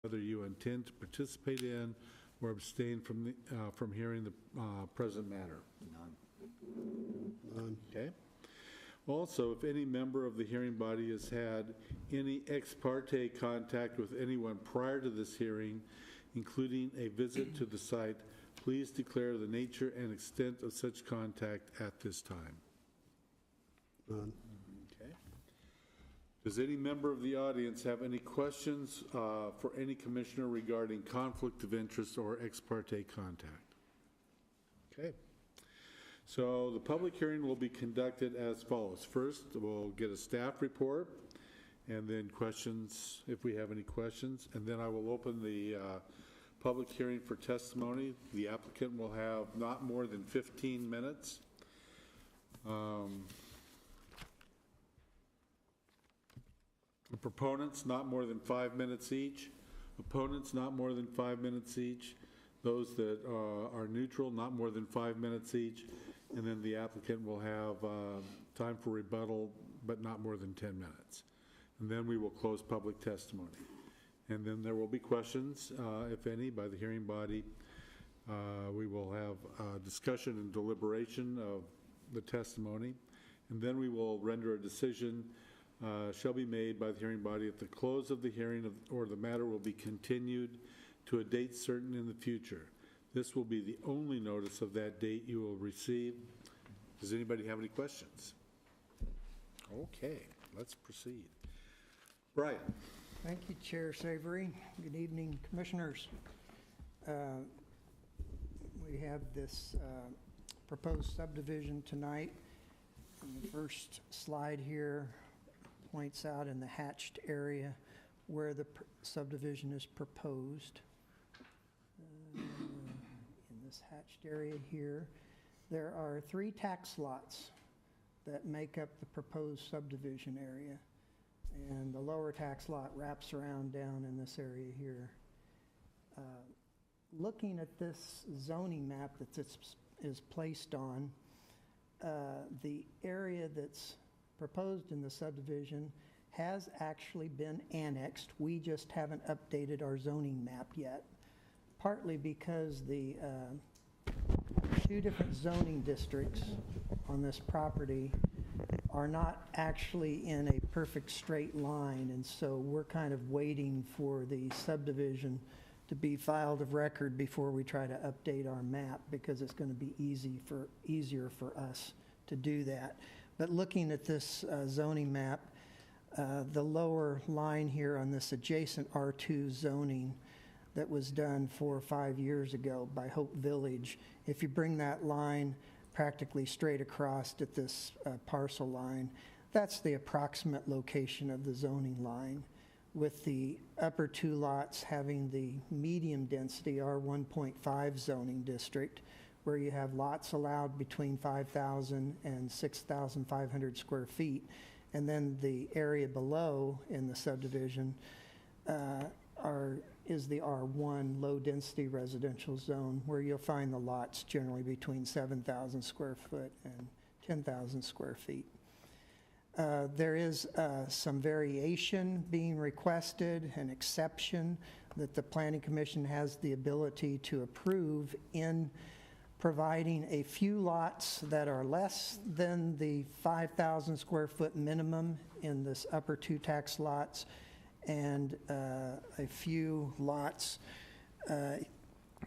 whether you intend to participate in or abstain from hearing the present matter? None. Okay. Also, if any member of the hearing body has had any ex parte contact with anyone prior to this hearing, including a visit to the site, please declare the nature and extent of such contact at this time. None. Okay. Does any member of the audience have any questions for any commissioner regarding conflict of interest or ex parte contact? Okay. So the public hearing will be conducted as follows. First, we'll get a staff report and then questions if we have any questions. And then I will open the public hearing for testimony. The applicant will have not more than 15 minutes. The proponents, not more than 5 minutes each. Opponents, not more than 5 minutes each. Those that are neutral, not more than 5 minutes each. And then the applicant will have time for rebuttal, but not more than 10 minutes. And then we will close public testimony. And then there will be questions, if any, by the hearing body. We will have discussion and deliberation of the testimony. And then we will render a decision shall be made by the hearing body at the close of the hearing, or the matter will be continued to a date certain in the future. This will be the only notice of that date you will receive. Does anybody have any questions? Okay, let's proceed. Brian. Thank you, Chair Savory. Good evening, Commissioners. We have this proposed subdivision tonight. And the first slide here points out in the hatched area where the subdivision is proposed. In this hatched area here, there are 3 tax lots that make up the proposed subdivision area. And the lower tax lot wraps around down in this area here. Looking at this zoning map that this is placed on, the area that's proposed in the subdivision has actually been annexed. We just haven't updated our zoning map yet, partly because the 2 different zoning districts on this property are not actually in a perfect straight line, and so we're kind of waiting for the subdivision to be filed of record before we try to update our map, because it's going to be easier for us to do that. But looking at this zoning map, the lower line here on this adjacent R2 zoning that was done 4 or 5 years ago by Hope Village, if you bring that line practically straight across at this parcel line, that's the approximate location of the zoning line, with the upper 2 lots having the medium density R1.5 zoning district, where you have lots allowed between 5,000 and 6,500 square feet. And then the area below in the subdivision is the R1 low density residential zone, where you'll find the lots generally between 7,000 square foot and 10,000 square feet. There is some variation being requested, an exception that the Planning Commission has the ability to approve in providing a few lots that are less than the 5,000 square foot minimum in this upper 2 tax lots, and a few lots,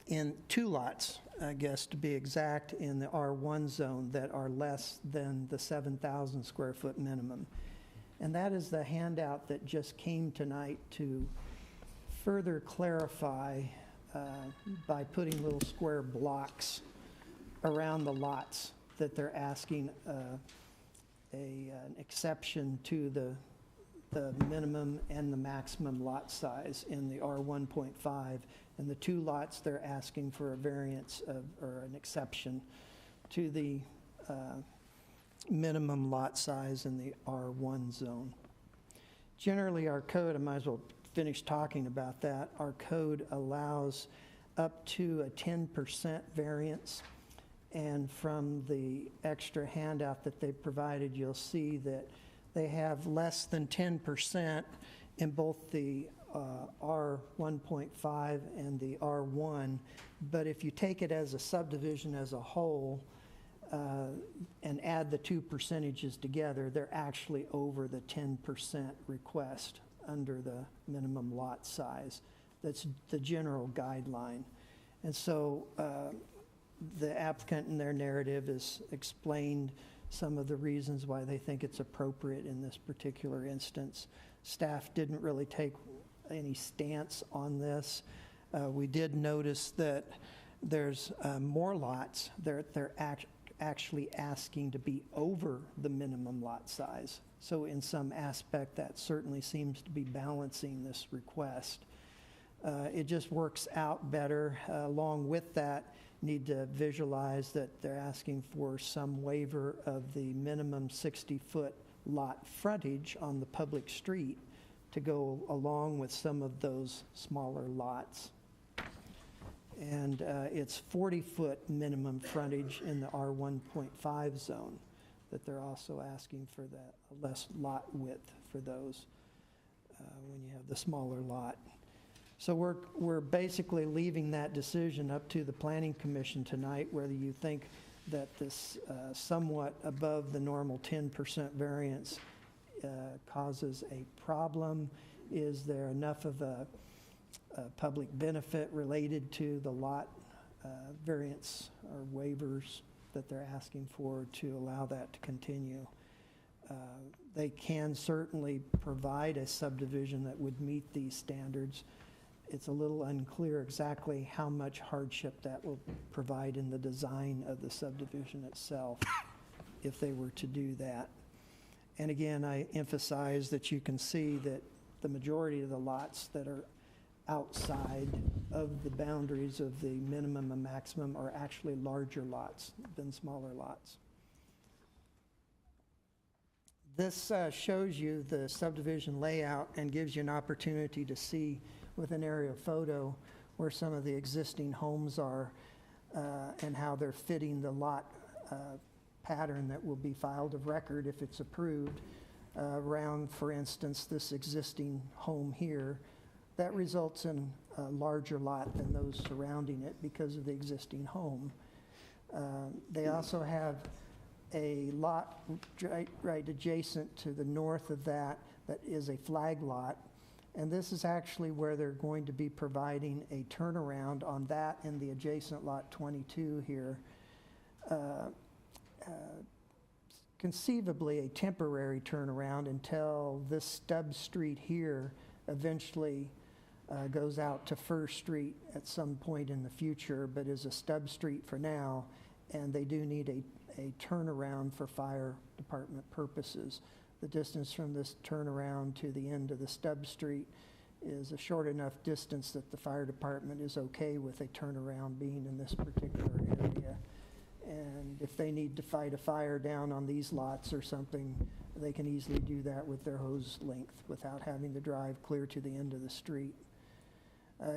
in 2 lots, I guess to be exact, in the R1 zone that are less than the 7,000 square foot minimum. And that is the handout that just came tonight to further clarify by putting little square blocks around the lots that they're asking an exception to the minimum and the maximum lot size in the R1.5, and the 2 lots they're asking for a variance of, or an exception to the minimum lot size in the R1 zone. Generally, our code, I might as well finish talking about that, our code allows up to a 10% variance. And from the extra handout that they provided, you'll see that they have less than 10% in both the R1.5 and the R1, but if you take it as a subdivision as a whole and add the two percentages together, they're actually over the 10% request under the minimum lot size. That's the general guideline. And so the applicant in their narrative has explained some of the reasons why they think it's appropriate in this particular instance. Staff didn't really take any stance on this. We did notice that there's more lots. They're actually asking to be over the minimum lot size. So in some aspect, that certainly seems to be balancing this request. It just works out better. Along with that, need to visualize that they're asking for some waiver of the minimum 60-foot lot frontage on the public street to go along with some of those smaller lots. And it's 40-foot minimum frontage in the R1.5 zone that they're also asking for that less lot width for those when you have the smaller lot. So we're basically leaving that decision up to the Planning Commission tonight, whether you think that this somewhat above the normal 10% variance causes a problem. Is there enough of a public benefit related to the lot variance or waivers that they're asking for to allow that to continue? They can certainly provide a subdivision that would meet these standards. It's a little unclear exactly how much hardship that will provide in the design of the subdivision itself if they were to do that. And again, I emphasize that you can see that the majority of the lots that are outside of the boundaries of the minimum and maximum are actually larger lots than smaller lots. This shows you the subdivision layout and gives you an opportunity to see with an aerial photo where some of the existing homes are and how they're fitting the lot pattern that will be filed of record if it's approved around, for instance, this existing home here. That results in a larger lot than those surrounding it because of the existing home. They also have a lot right adjacent to the north of that that is a flag lot. And this is actually where they're going to be providing a turnaround on that and the adjacent lot 22 here. Conceivably a temporary turnaround until this stub street here eventually goes out to First Street at some point in the future, but is a stub street for now, and they do need a turnaround for fire department purposes. The distance from this turnaround to the end of the stub street is a short enough distance that the fire department is okay with a turnaround being in this particular area. And if they need to fight a fire down on these lots or something, they can easily do that with their hose length without having to drive clear to the end of the street.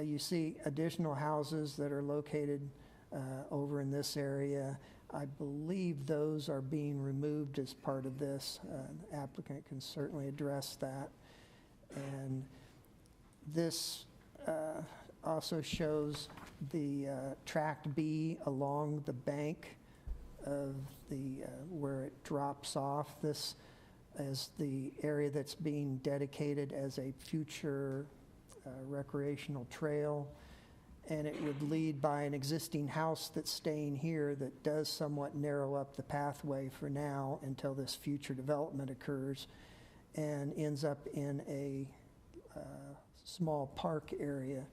You see additional houses that are located over in this area. I believe those are being removed as part of this. The applicant can certainly address that. And this also shows the Tract B along the bank of the where it drops off. This is the area that's being dedicated as a future recreational trail. And it would lead by an existing house that's staying here that does somewhat narrow up the pathway for now until this future development occurs, and ends up in a small park area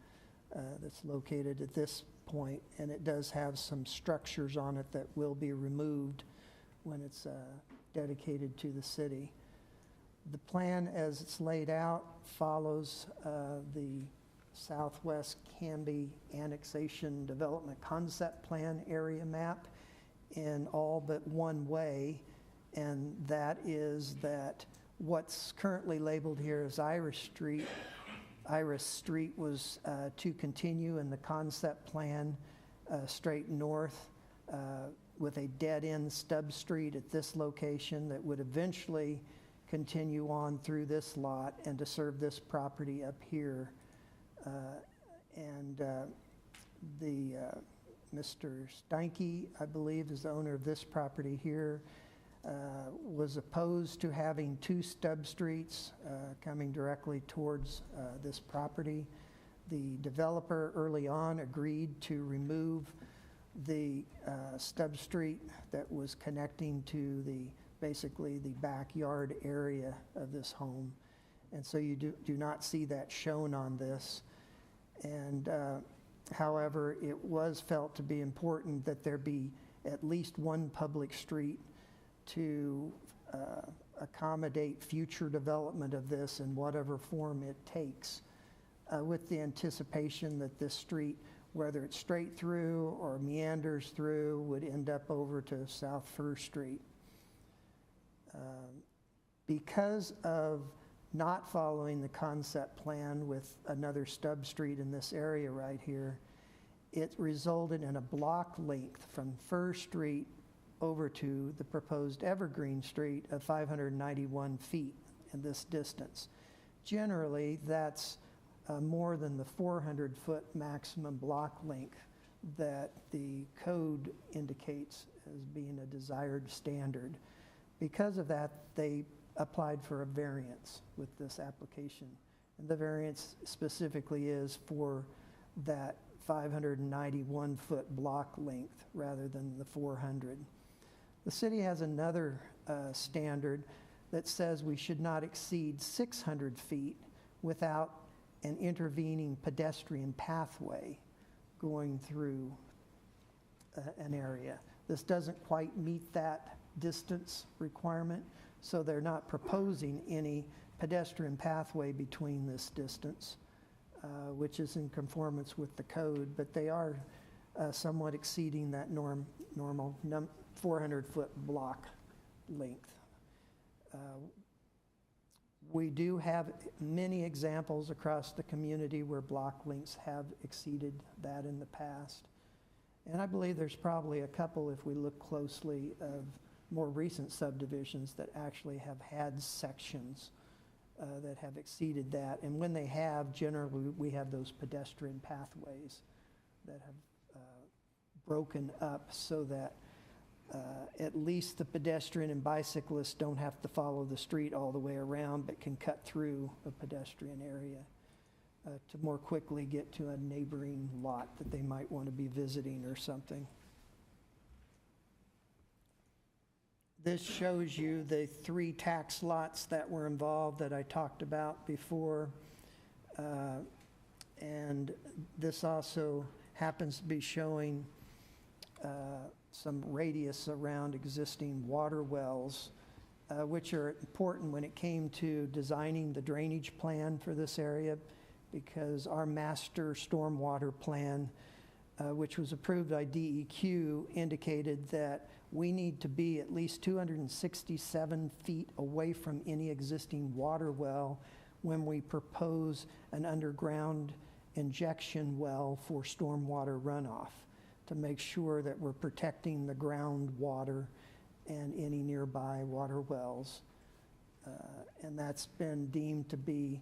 that's located at this point, and it does have some structures on it that will be removed when it's dedicated to the city. The plan as it's laid out follows the Southwest Canby Annexation Development Concept Plan area map in all but one way, and that is that what's currently labeled here as Iris Street was to continue in the concept plan straight north with a dead-end stub street at this location that would eventually continue on through this lot and to serve this property up here. Mr. Steinke, I believe, is the owner of this property here, was opposed to having two stub streets coming directly towards this property. The developer early on agreed to remove the stub street that was connecting to basically the backyard area of this home. And so you do not see that shown on this. And however, it was felt to be important that there be at least one public street to accommodate future development of this in whatever form it takes, with the anticipation that this street, whether it's straight through or meanders through, would end up over to South First Street. Because of not following the concept plan with another stub street in this area right here, it resulted in a block length from First Street over to the proposed Evergreen Street of 591 feet in this distance. Generally, that's more than the 400-foot maximum block length that the code indicates as being a desired standard. Because of that, they applied for a variance with this application. And the variance specifically is for that 591-foot block length rather than the 400. The city has another standard that says we should not exceed 600 feet without an intervening pedestrian pathway going through an area. This doesn't quite meet that distance requirement, so they're not proposing any pedestrian pathway between this distance, which is in conformance with the code, but they are somewhat exceeding that normal 400-foot block length. We do have many examples across the community where block lengths have exceeded that in the past. And I believe there's probably a couple, if we look closely, of more recent subdivisions that actually have had sections that have exceeded that. And when they have, generally we have those pedestrian pathways that have broken up so that at least the pedestrian and bicyclists don't have to follow the street all the way around, but can cut through a pedestrian area to more quickly get to a neighboring lot that they might want to be visiting or something. This shows you the 3 tax lots that were involved that I talked about before. And this also happens to be showing some radius around existing water wells, which are important when it came to designing the drainage plan for this area, because our master stormwater plan, which was approved by DEQ, indicated that we need to be at least 267 feet away from any existing water well when we propose an underground injection well for stormwater runoff, to make sure that we're protecting the groundwater and any nearby water wells. And that's been deemed to be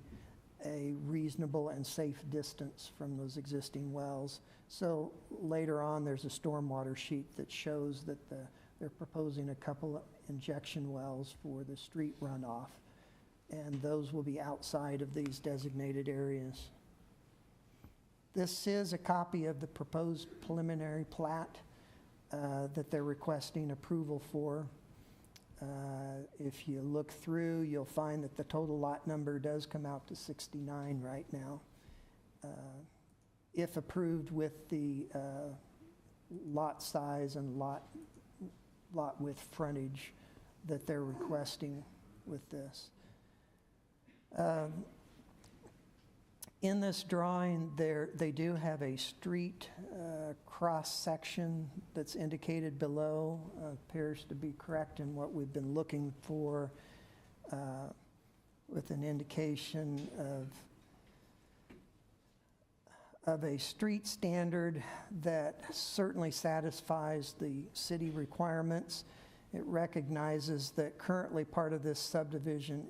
a reasonable and safe distance from those existing wells. So later on, there's a stormwater sheet that shows that they're proposing a couple of injection wells for the street runoff, and those will be outside of these designated areas. This is a copy of the proposed preliminary plat that they're requesting approval for. If you look through, you'll find that the total lot number does come out to 69 right now. If approved with the lot size and lot width frontage that they're requesting with this. In this drawing, they do have a street cross-section that's indicated below. Appears to be correct in what we've been looking for, with an indication of a street standard that certainly satisfies the city requirements. It recognizes that currently part of this subdivision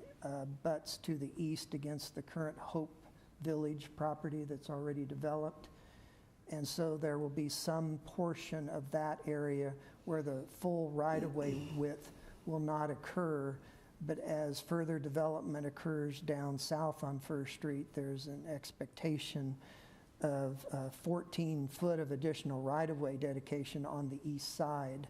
butts to the east against the current Hope Village property that's already developed. And so there will be some portion of that area where the full right-of-way width will not occur. But as further development occurs down south on First Street, there's an expectation of 14 foot of additional right-of-way dedication on the east side,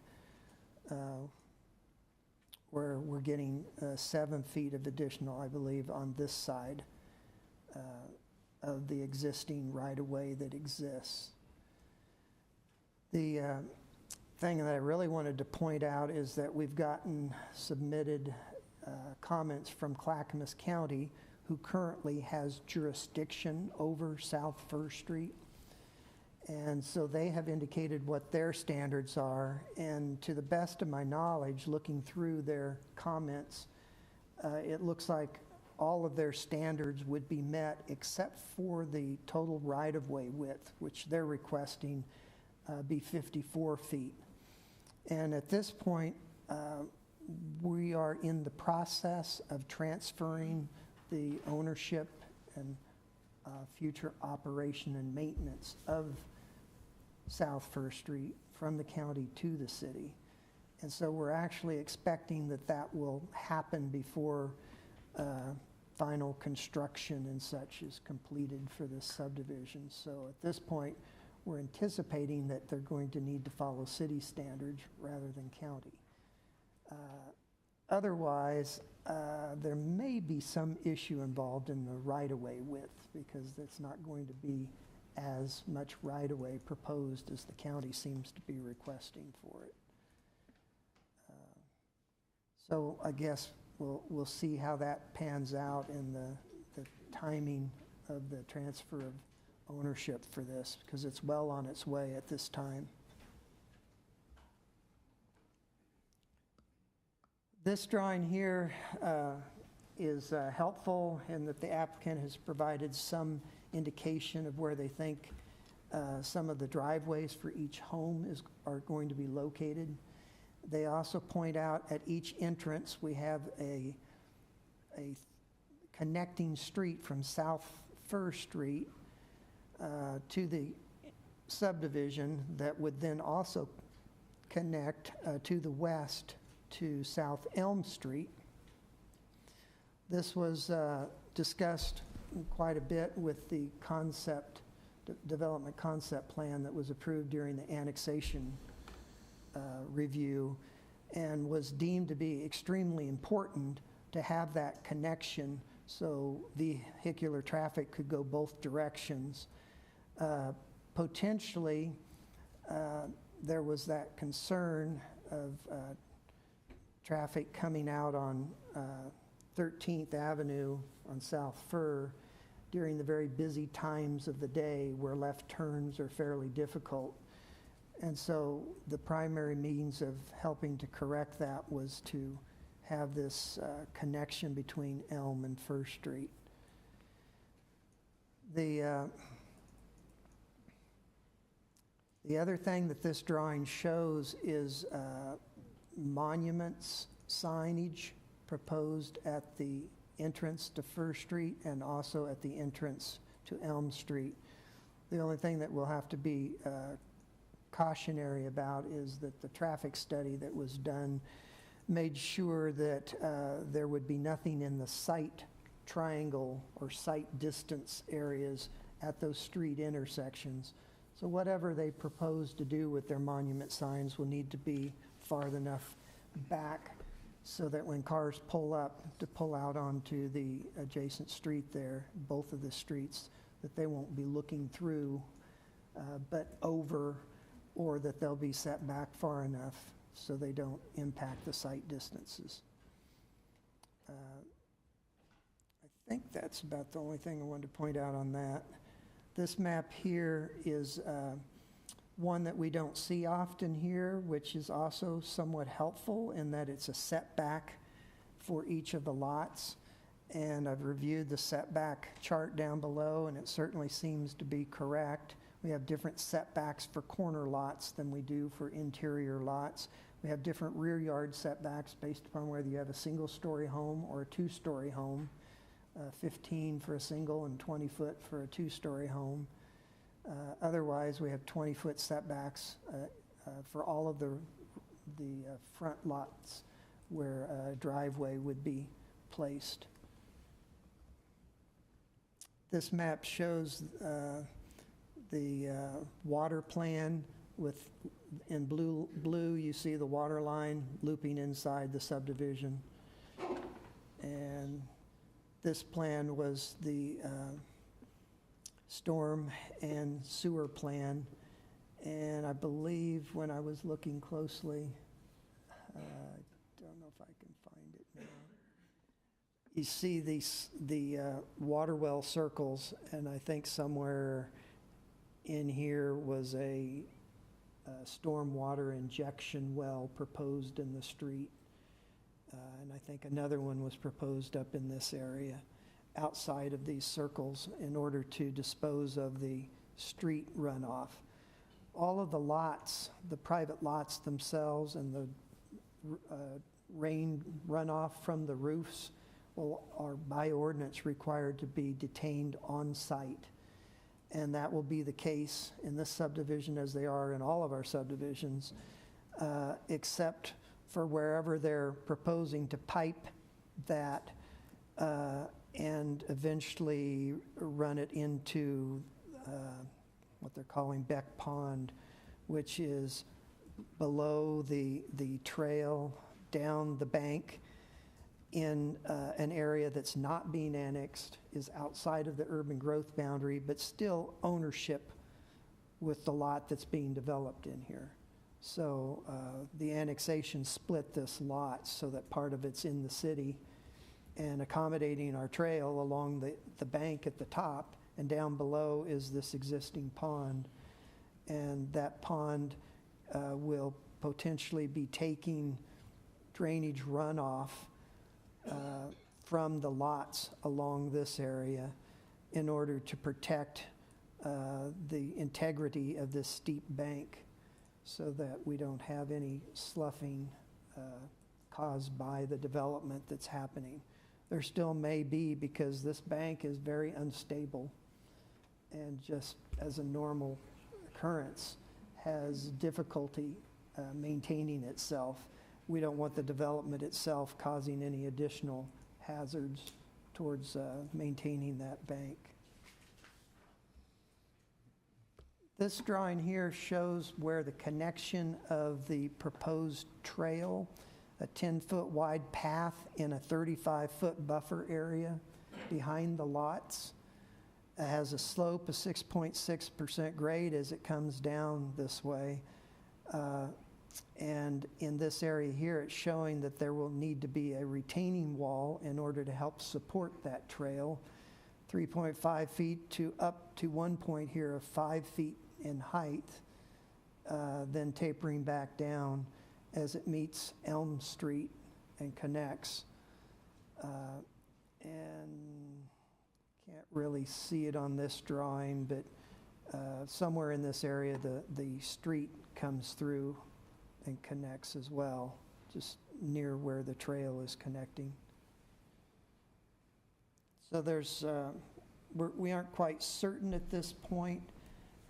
where we're getting 7 feet of additional, I believe, on this side of the existing right-of-way that exists. The thing that I really wanted to point out is that we've gotten submitted comments from Clackamas County, who currently has jurisdiction over South First Street. And so they have indicated what their standards are. And to the best of my knowledge, looking through their comments, it looks like all of their standards would be met except for the total right-of-way width, which they're requesting be 54 feet. And at this point, we are in the process of transferring the ownership and future operation and maintenance of South First Street from the county to the city. And so we're actually expecting that that will happen before final construction and such is completed for this subdivision. So at this point, we're anticipating that they're going to need to follow city standards rather than county. Otherwise, there may be some issue involved in the right-of-way width because it's not going to be as much right-of-way proposed as the county seems to be requesting for it. So I guess we'll see how that pans out in the timing of the transfer of ownership for this, because it's well on its way at this time. This drawing here is helpful in that the applicant has provided some indication of where they think some of the driveways for each home are going to be located. They also point out at each entrance we have a connecting street from South First Street to the subdivision that would then also connect to the west to South Elm Street. This was discussed quite a bit with the development concept plan that was approved during the annexation review, and was deemed to be extremely important to have that connection so vehicular traffic could go both directions. Potentially, there was that concern of traffic coming out on 13th Avenue on South Fir during the very busy times of the day where left turns are fairly difficult. And so the primary means of helping to correct that was to have this connection between Elm and First Street. The other thing that this drawing shows is monuments signage proposed at the entrance to First Street and also at the entrance to Elm Street. The only thing that we'll have to be cautionary about is that the traffic study that was done made sure that there would be nothing in the sight triangle or sight distance areas at those street intersections. So whatever they propose to do with their monument signs will need to be far enough back so that when cars pull up to pull out onto the adjacent street there, both of the streets, that they won't be looking through but over, or that they'll be set back far enough so they don't impact the sight distances. I think that's about the only thing I wanted to point out on that. This map here is one that we don't see often here, which is also somewhat helpful in that it's a setback for each of the lots. And I've reviewed the setback chart down below, and it certainly seems to be correct. We have different setbacks for corner lots than we do for interior lots, We have different rear yard setbacks based upon whether you have a single-story home or a two-story home, 15 for a single and 20 foot for a two-story home. Otherwise, we have 20-foot setbacks for all of the front lots where a driveway would be placed. This map shows the water plan with, in blue you see the water line looping inside the subdivision. And this plan was the storm and sewer plan. And I believe when I was looking closely, I don't know if I can find it now. You see the water well circles, and I think somewhere in here was a storm water injection well proposed in the street. And I think another one was proposed up in this area outside of these circles in order to dispose of the street runoff. All of the lots, the private lots themselves and the rain runoff from the roofs are by ordinance required to be detained on site. And that will be the case in this subdivision as they are in all of our subdivisions, except for wherever they're proposing to pipe that and eventually run it into what they're calling Beck Pond, which is below the trail down the bank in an area that's not being annexed, is outside of the urban growth boundary, but still ownership with the lot that's being developed in here. So the annexation split this lot so that part of it's in the city and accommodating our trail along the bank at the top, and down below is this existing pond. And that pond will potentially be taking drainage runoff from the lots along this area in order to protect the integrity of this steep bank so that we don't have any sloughing caused by the development that's happening. There still may be, because this bank is very unstable and just as a normal occurrence has difficulty maintaining itself. We don't want the development itself causing any additional hazards towards maintaining that bank. This drawing here shows where the connection of the proposed trail, a 10-foot wide path in a 35-foot buffer area behind the lots. It has a slope of 6.6% grade as it comes down this way. And in this area here, it's showing that there will need to be a retaining wall in order to help support that trail. 3.5 feet to up to one point here of 5 feet in height, then tapering back down as it meets Elm Street and connects. And can't really see it on this drawing, but somewhere in this area the street comes through and connects as well, just near where the trail is connecting. So there's, we aren't quite certain at this point,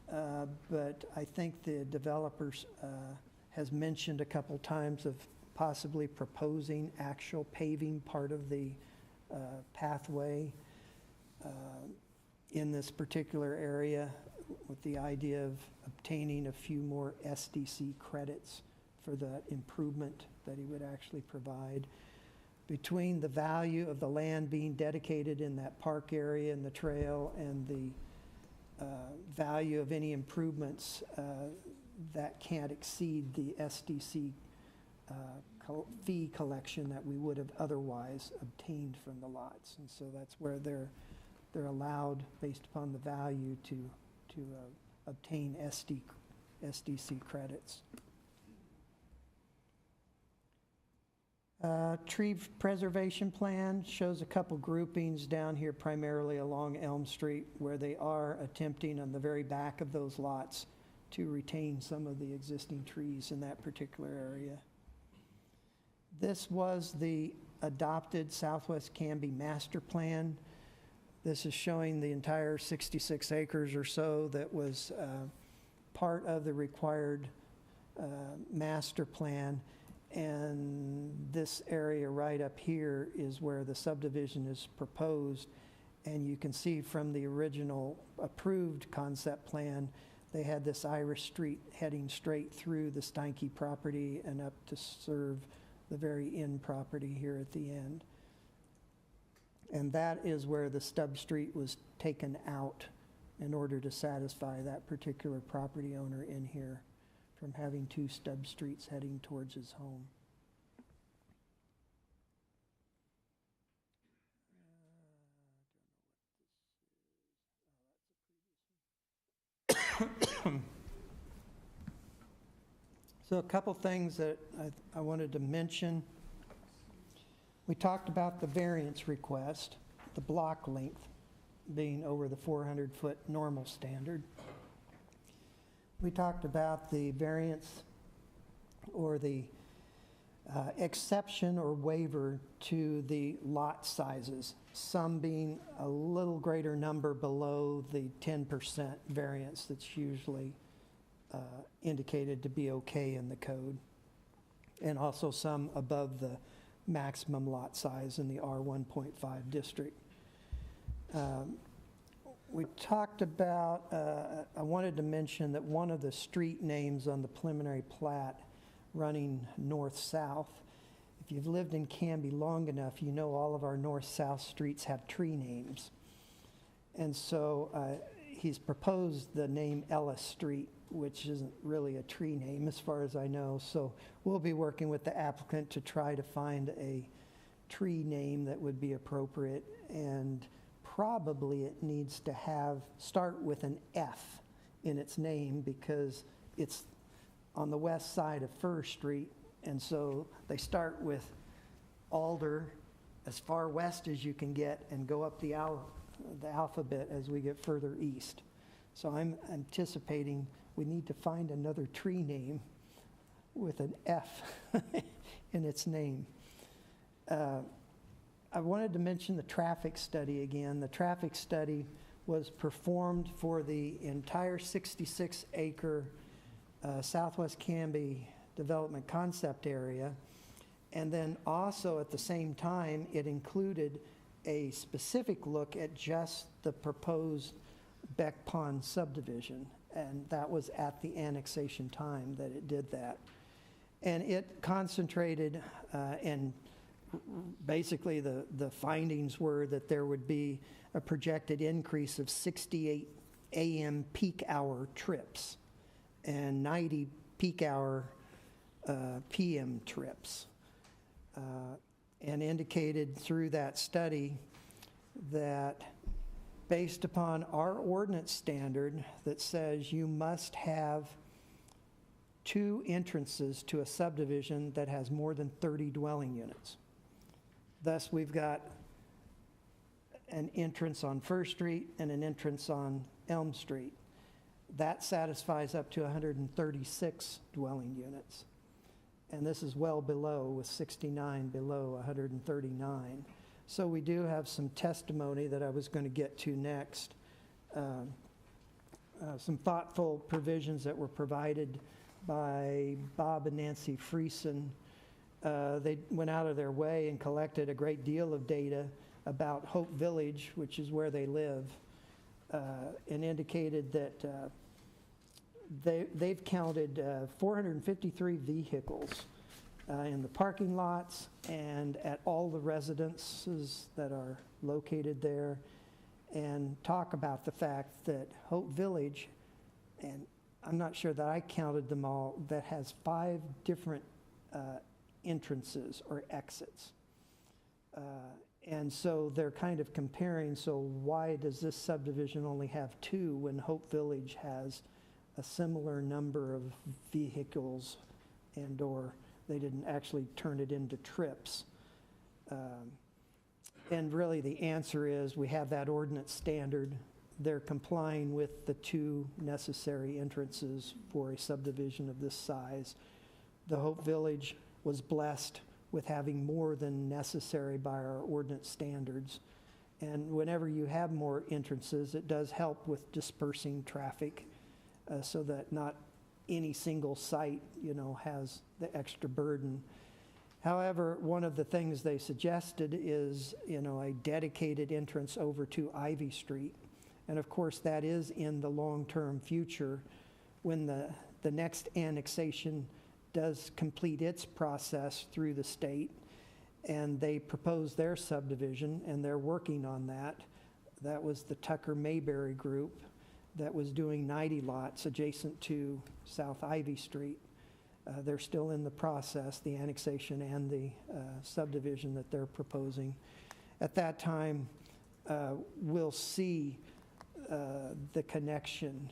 but I think the developers has mentioned a couple times of possibly proposing actual paving part of the pathway in this particular area, with the idea of obtaining a few more SDC credits for the improvement that he would actually provide. Between the value of the land being dedicated in that park area and the trail and the value of any improvements that can't exceed the SDC fee collection that we would have otherwise obtained from the lots. And so that's where they're allowed, based upon the value, to obtain SDC credits. Tree preservation plan shows a couple groupings down here, primarily along Elm Street, where they are attempting on the very back of those lots to retain some of the existing trees in that particular area. This was the adopted Southwest Canby master plan. This is showing the entire 66 acres or so that was part of the required master plan. And this area right up here is where the subdivision is proposed. And you can see from the original approved concept plan, they had this Irish Street heading straight through the Steinke property and up to serve the very end property here at the end. And that is where the stub street was taken out in order to satisfy that particular property owner in here from having two stub streets heading towards his home. So a couple things that I wanted to mention. We talked about the variance request, the block length being over the 400-foot normal standard. We talked about the variance or the exception or waiver to the lot sizes, some being a little greater number below the 10% variance that's usually indicated to be okay in the code, and also some above the maximum lot size in the R1.5 district. We talked about, I wanted to mention that one of the street names on the preliminary plat running north-south, if you've lived in Canby long enough, you know all of our north-south streets have tree names. And so he's proposed the name Ellis Street, which isn't really a tree name as far as I know. So we'll be working with the applicant to try to find a tree name that would be appropriate, and probably it needs to start with an F in its name because it's on the west side of Fir Street, and so they start with Alder as far west as you can get and go up the alphabet as we get further east. So I'm anticipating we need to find another tree name with an F in its name. I wanted to mention the traffic study again. The traffic study was performed for the entire 66-acre Southwest Canby development concept area. And then also at the same time, it included a specific look at just the proposed Beck Pond subdivision. And that was at the annexation time that it did that. And it concentrated and basically the findings were that there would be a projected increase of 68 AM peak hour trips and 90 peak hour PM trips, and indicated through that study that based upon our ordinance standard that says you must have 2 entrances to a subdivision that has more than 30 dwelling units. Thus, we've got an entrance on First Street and an entrance on Elm Street. That satisfies up to 136 dwelling units. And this is well below, with 69 below 139. So we do have some testimony that I was going to get to next. Some thoughtful provisions that were provided by Bob and Nancy Friesen. They went out of their way and collected a great deal of data about Hope Village, which is where they live, and indicated that they've counted 453 vehicles in the parking lots and at all the residences that are located there, and talk about the fact that Hope Village, and I'm not sure that I counted them all, that has 5 different entrances or exits. And so they're kind of comparing, so why does this subdivision only have 2 when Hope Village has a similar number of vehicles, and or they didn't actually turn it into trips? And really the answer is we have that ordinance standard. They're complying with the 2 necessary entrances for a subdivision of this size. The Hope Village was blessed with having more than necessary by our ordinance standards. And whenever you have more entrances, it does help with dispersing traffic so that not any single site, has the extra burden. However, one of the things they suggested is, a dedicated entrance over to Ivy Street. And of course, that is in the long-term future when the next annexation does complete its process through the state. And they proposed their subdivision, and they're working on that. That was the Tucker Mayberry group that was doing 90 lots adjacent to South Ivy Street. They're still in the process, the annexation and the subdivision that they're proposing. At that time, we'll see the connection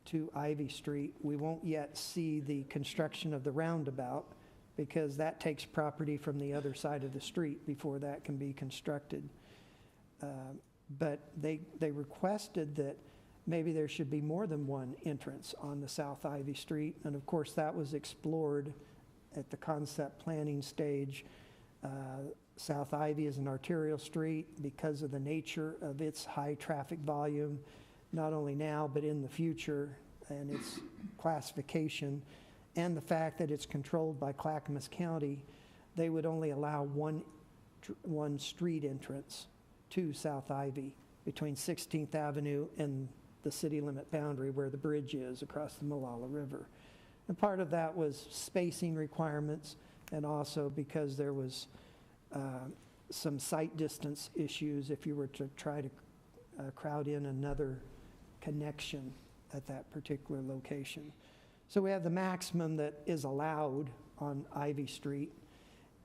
to Ivy Street. We won't yet see the construction of the roundabout because that takes property from the other side of the street before that can be constructed. But they requested that maybe there should be more than one entrance on the South Ivy Street. And of course, that was explored at the concept planning stage. South Ivy is an arterial street because of the nature of its high traffic volume, not only now, but in the future, and its classification, and the fact that it's controlled by Clackamas County. They would only allow one street entrance to South Ivy between 16th Avenue and the city limit boundary where the bridge is across the Molalla River. And part of that was spacing requirements, and also because there was some site distance issues if you were to try to crowd in another connection at that particular location. So we have the maximum that is allowed on Ivy Street,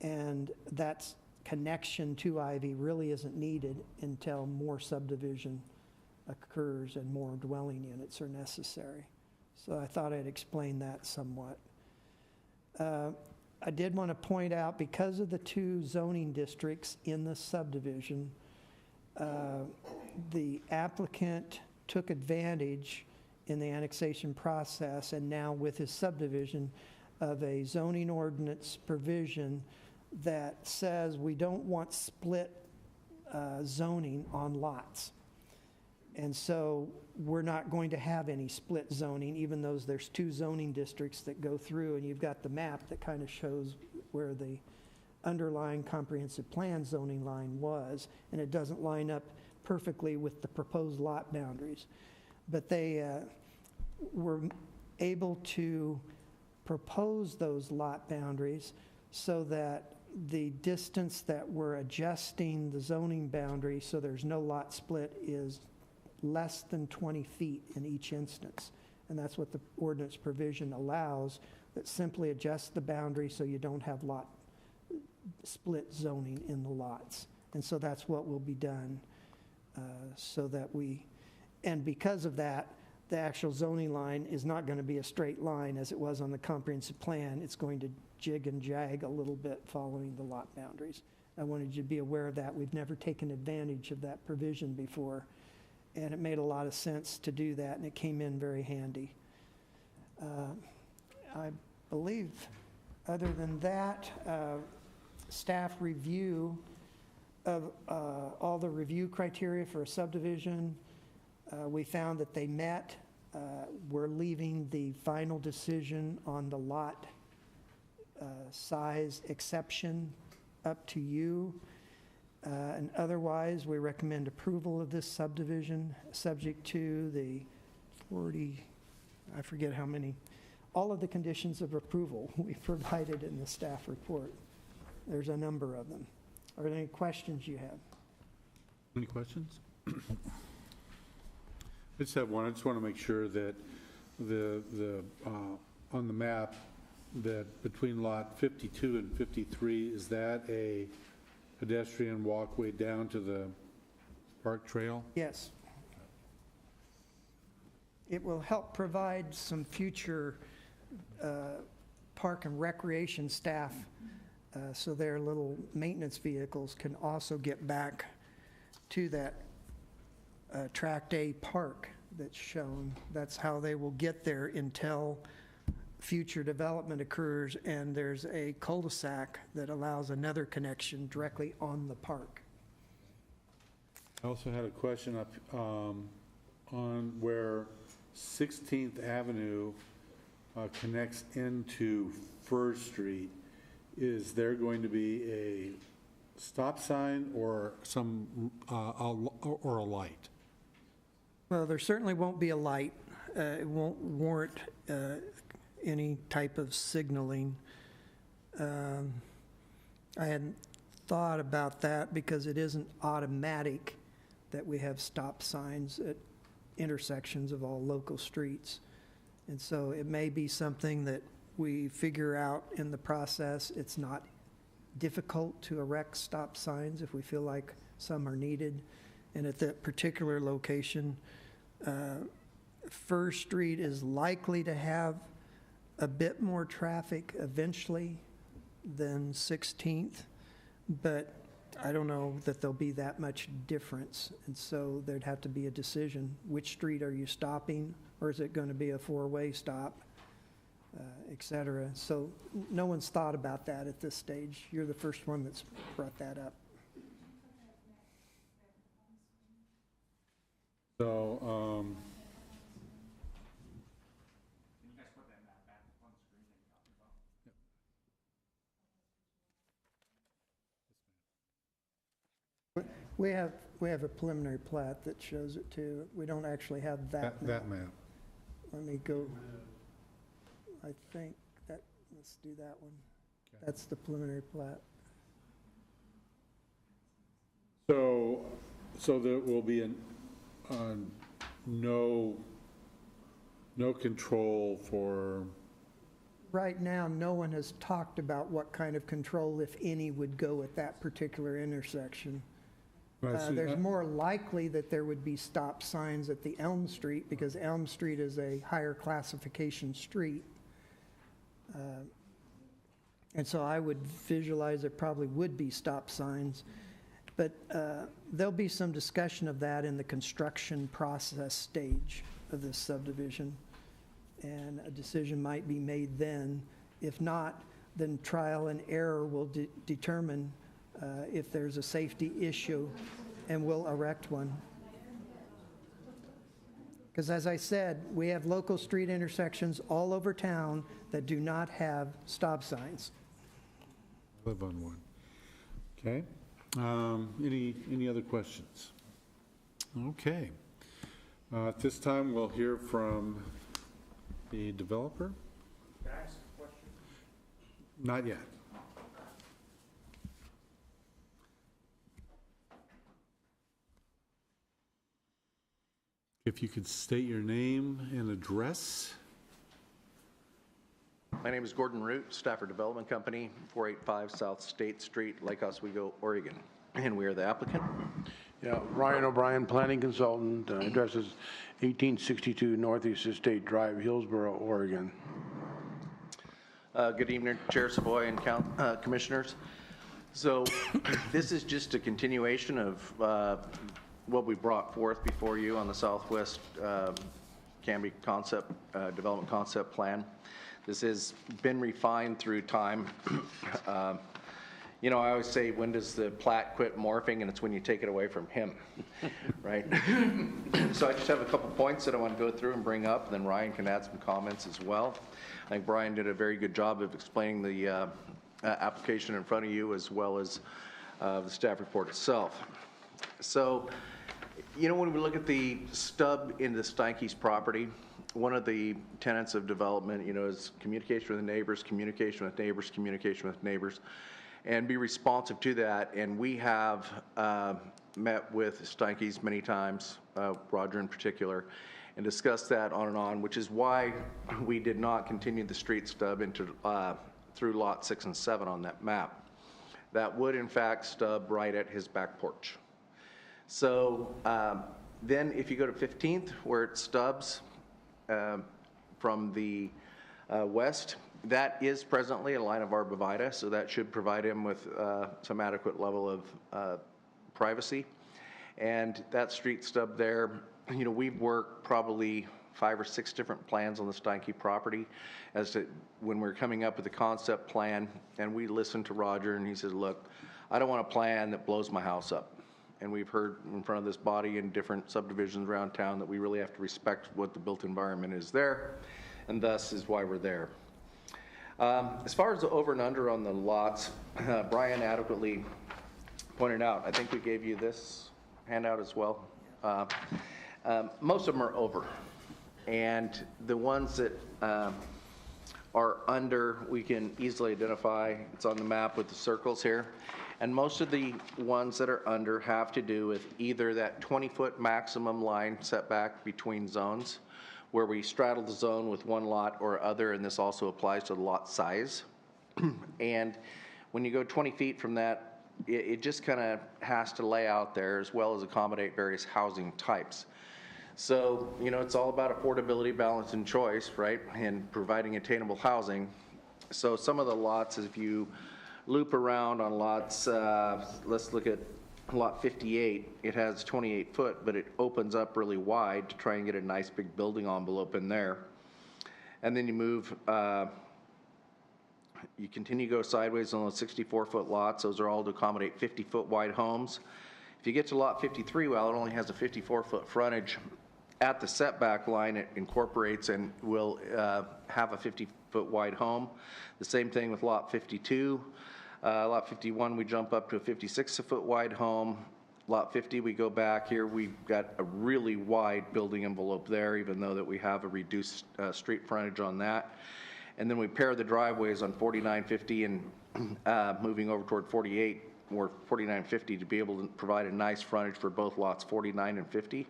and that connection to Ivy really isn't needed until more subdivision occurs and more dwelling units are necessary. So I thought I'd explain that somewhat. I did want to point out, because of the two zoning districts in the subdivision, the applicant took advantage in the annexation process, and now with his subdivision, of a zoning ordinance provision that says we don't want split zoning on lots. And so we're not going to have any split zoning, even though there's two zoning districts that go through, and you've got the map that kind of shows where the underlying comprehensive plan zoning line was, and it doesn't line up perfectly with the proposed lot boundaries. But they were able to propose those lot boundaries so that the distance that we're adjusting the zoning boundary so there's no lot split is less than 20 feet in each instance. And that's what the ordinance provision allows, that simply adjusts the boundary so you don't have lot split zoning in the lots. And so that's what will be done so that and because of that, the actual zoning line is not going to be a straight line as it was on the comprehensive plan. It's going to jig and jag a little bit following the lot boundaries. I wanted you to be aware of that. We've never taken advantage of that provision before, and it made a lot of sense to do that, and it came in very handy. I believe, other than that, staff review of all the review criteria for a subdivision, we found that they met. We're leaving the final decision on the lot size exception up to you. And otherwise, we recommend approval of this subdivision, subject to the 40, I forget how many, all of the conditions of approval we provided in the staff report. There's a number of them. Are there any questions you have? Any questions? I just have one. I just want to make sure that on the map, that between lot 52 and 53, is that a pedestrian walkway down to the park trail? Yes. It will help provide some future park and recreation staff so their little maintenance vehicles can also get back to that Tract A park that's shown. That's how they will get there until future development occurs and there's a cul-de-sac that allows another connection directly on the park. I also had a question up on where 16th Avenue connects into First Street. Is there going to be a stop sign or or a light? Well, there certainly won't be a light. It won't warrant any type of signaling. I hadn't thought about that because it isn't automatic that we have stop signs at intersections of all local streets. And so it may be something that we figure out in the process. It's not difficult to erect stop signs if we feel like some are needed. And at that particular location, First Street is likely to have a bit more traffic eventually than 16th, but I don't know that there'll be that much difference. And so there'd have to be a decision. Which street are you stopping, or is it going to be a four-way stop, et cetera? So no one's thought about that at this stage. You're the first one that's brought that up. So, Can you guys put that map back on the screen that you talked about? We have a preliminary plat that shows it too. We don't actually have that map. that map. Let me go, I think that, let's do that one. Okay. That's the preliminary plat. So there will be no control for, Right now, no one has talked about what kind of control, if any, would go at that particular intersection. There's more likely that there would be stop signs at the Elm Street because Elm Street is a higher classification street. And so I would visualize there probably would be stop signs. But there'll be some discussion of that in the construction process stage of this subdivision. And a decision might be made then. If not, then trial and error will determine if there's a safety issue, and we'll erect one. Because as I said, we have local street intersections all over town that do not have stop signs. live on one. Okay. Any other questions? Okay. At this time, we'll hear from the developer. Can I ask a question? Not yet. If you could state your name and address. My name is Gordon Root, Stafford Development Company, 485 South State Street, Lake Oswego, Oregon. And we are the applicant. Yeah, Ryan O'Brien, planning consultant, address is 1862 Northeast Estate Drive, Hillsboro, Oregon. Good evening, Chair Savoy and Commissioners. So this is just a continuation of what we brought forth before you on the Southwest Canby concept, development concept plan. This has been refined through time. You know, I always say, when does the plat quit morphing? And it's when you take it away from him, right? So I just have a couple points that I want to go through and bring up, and then Ryan can add some comments as well. I think Brian did a very good job of explaining the application in front of you, as well as the staff report itself. So, you know, when we look at the stub in the Steinke's property, one of the tenets of development, you know, is communication with neighbors, communication with neighbors, communication with neighbors, and be responsive to that. And we have met with Steinke's many times, Roger in particular, and discussed that on and on, which is why we did not continue the street stub into through lot 6 and 7 on that map. That would in fact stub right at his back porch. So then if you go to 15th, where it stubs from the west, that is presently a line of arborvitae, so that should provide him with some adequate level of privacy. And that street stub there, you know, we've worked probably 5 or 6 different plans on the Steinke property as to when we're coming up with a concept plan, and we listened to Roger, and he said, look, I don't want a plan that blows my house up. And we've heard in front of this body in different subdivisions around town that we really have to respect what the built environment is there, and thus is why we're there. As far as the over and under on the lots, Brian adequately pointed out, I think we gave you this handout as well. Most of them are over. And the ones that are under, we can easily identify. It's on the map with the circles here. And most of the ones that are under have to do with either that 20-foot maximum line setback between zones, where we straddle the zone with one lot or other, and this also applies to the lot size. And when you go 20 feet from that, it just kind of has to lay out there as well as accommodate various housing types. So, you know, it's all about affordability, balance, and choice, right, and providing attainable housing. So some of the lots, if you loop around on lots, let's look at lot 58, it has 28 foot, but it opens up really wide to try and get a nice big building envelope in there. And then you move, you continue to go sideways on those 64-foot lots. Those are all to accommodate 50-foot wide homes. If you get to lot 53, well, it only has a 54-foot frontage. At the setback line, it incorporates and will have a 50-foot wide home. The same thing with lot 52. Lot 51, we jump up to a 56-foot wide home. Lot 50, we go back here. We've got a really wide building envelope there, even though that we have a reduced street frontage on that. And then we pair the driveways on 49, 50, and moving over toward 48 or 49, 50 to be able to provide a nice frontage for both lots 49 and 50.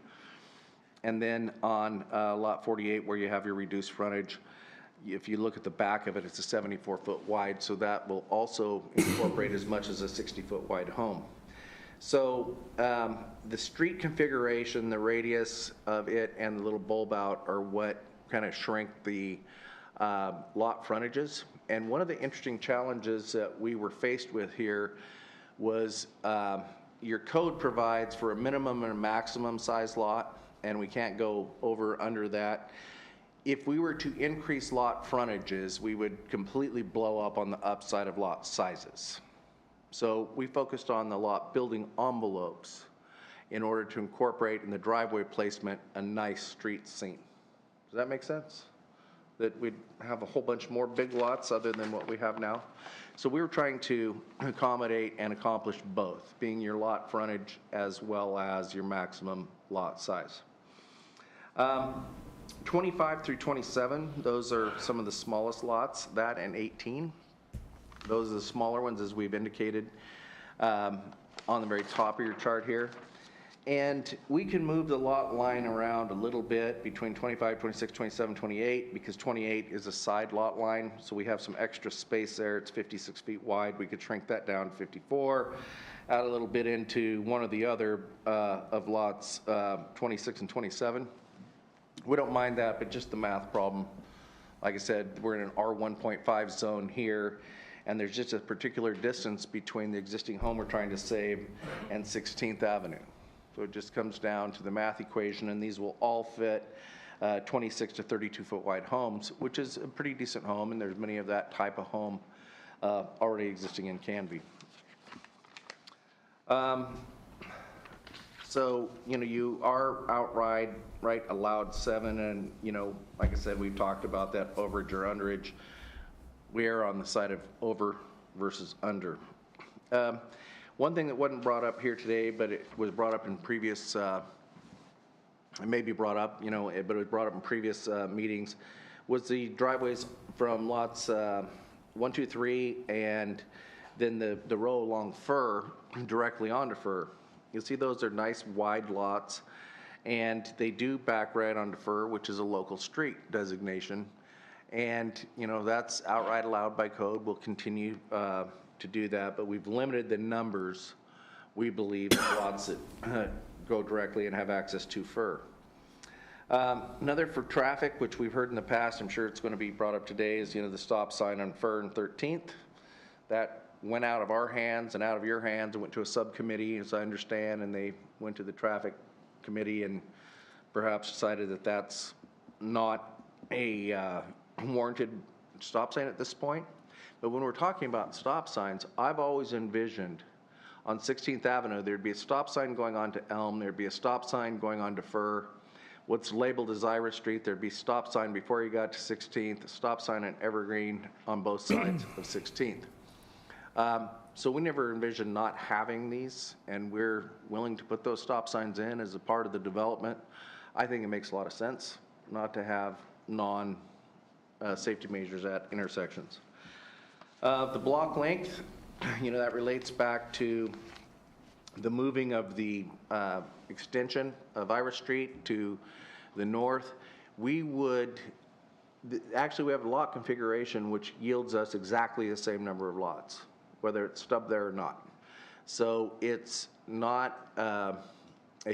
And then on lot 48, where you have your reduced frontage, if you look at the back of it, it's a 74-foot wide, so that will also incorporate as much as a 60-foot wide home. So the street configuration, the radius of it, and the little bulb out are what kind of shrink the lot frontages. And one of the interesting challenges that we were faced with here was your code provides for a minimum and a maximum size lot, and we can't go over under that. If we were to increase lot frontages, we would completely blow up on the upside of lot sizes. So we focused on the lot building envelopes in order to incorporate in the driveway placement a nice street scene. Does that make sense? That we'd have a whole bunch more big lots other than what we have now. So we were trying to accommodate and accomplish both, being your lot frontage as well as your maximum lot size. 25 through 27, those are some of the smallest lots, that and 18. Those are the smaller ones, as we've indicated on the very top of your chart here. And we can move the lot line around a little bit between 25, 26, 27, 28, because 28 is a side lot line, so we have some extra space there. It's 56 feet wide. We could shrink that down to 54, add a little bit into one or the other of lots 26 and 27. We don't mind that, but just the math problem. Like I said, we're in an R1.5 zone here, and there's just a particular distance between the existing home we're trying to save and 16th Avenue. So it just comes down to the math equation, and these will all fit 26 to 32 foot wide homes, which is a pretty decent home, and there's many of that type of home already existing in Canby. So, you know, you are outright allowed 7, and, you know, like I said, we've talked about that overage or underage. We are on the side of over versus under. One thing that wasn't brought up here today, but it was brought up in previous, it may be brought up, you know, but it was brought up in previous meetings, was the driveways from lots 1, 2, 3, and then the row along Fur, directly onto Fur. You'll see those are nice wide lots, and they do back right onto Fur, which is a local street designation. And, you know, that's outright allowed by code. We'll continue to do that, but we've limited the numbers, we believe, of lots that go directly and have access to Fur. Another for traffic, which we've heard in the past, I'm sure it's going to be brought up today, is, you know, the stop sign on Fur and 13th. That went out of our hands and out of your hands and went to a subcommittee, as I understand, and they went to the traffic committee and perhaps decided that that's not a warranted stop sign at this point. But when we're talking about stop signs, I've always envisioned on 16th Avenue, there'd be a stop sign going on to Elm, there'd be a stop sign going on to Fir. What's labeled as Irish Street, there'd be stop sign before you got to 16th, a stop sign on Evergreen on both sides of 16th. So we never envisioned not having these, and we're willing to put those stop signs in as a part of the development. I think it makes a lot of sense not to have non-safety measures at intersections. The block length, that relates back to the moving of the extension of Irish Street to the north. Actually, we have a lot configuration which yields us exactly the same number of lots, whether it's stubbed there or not. So it's not a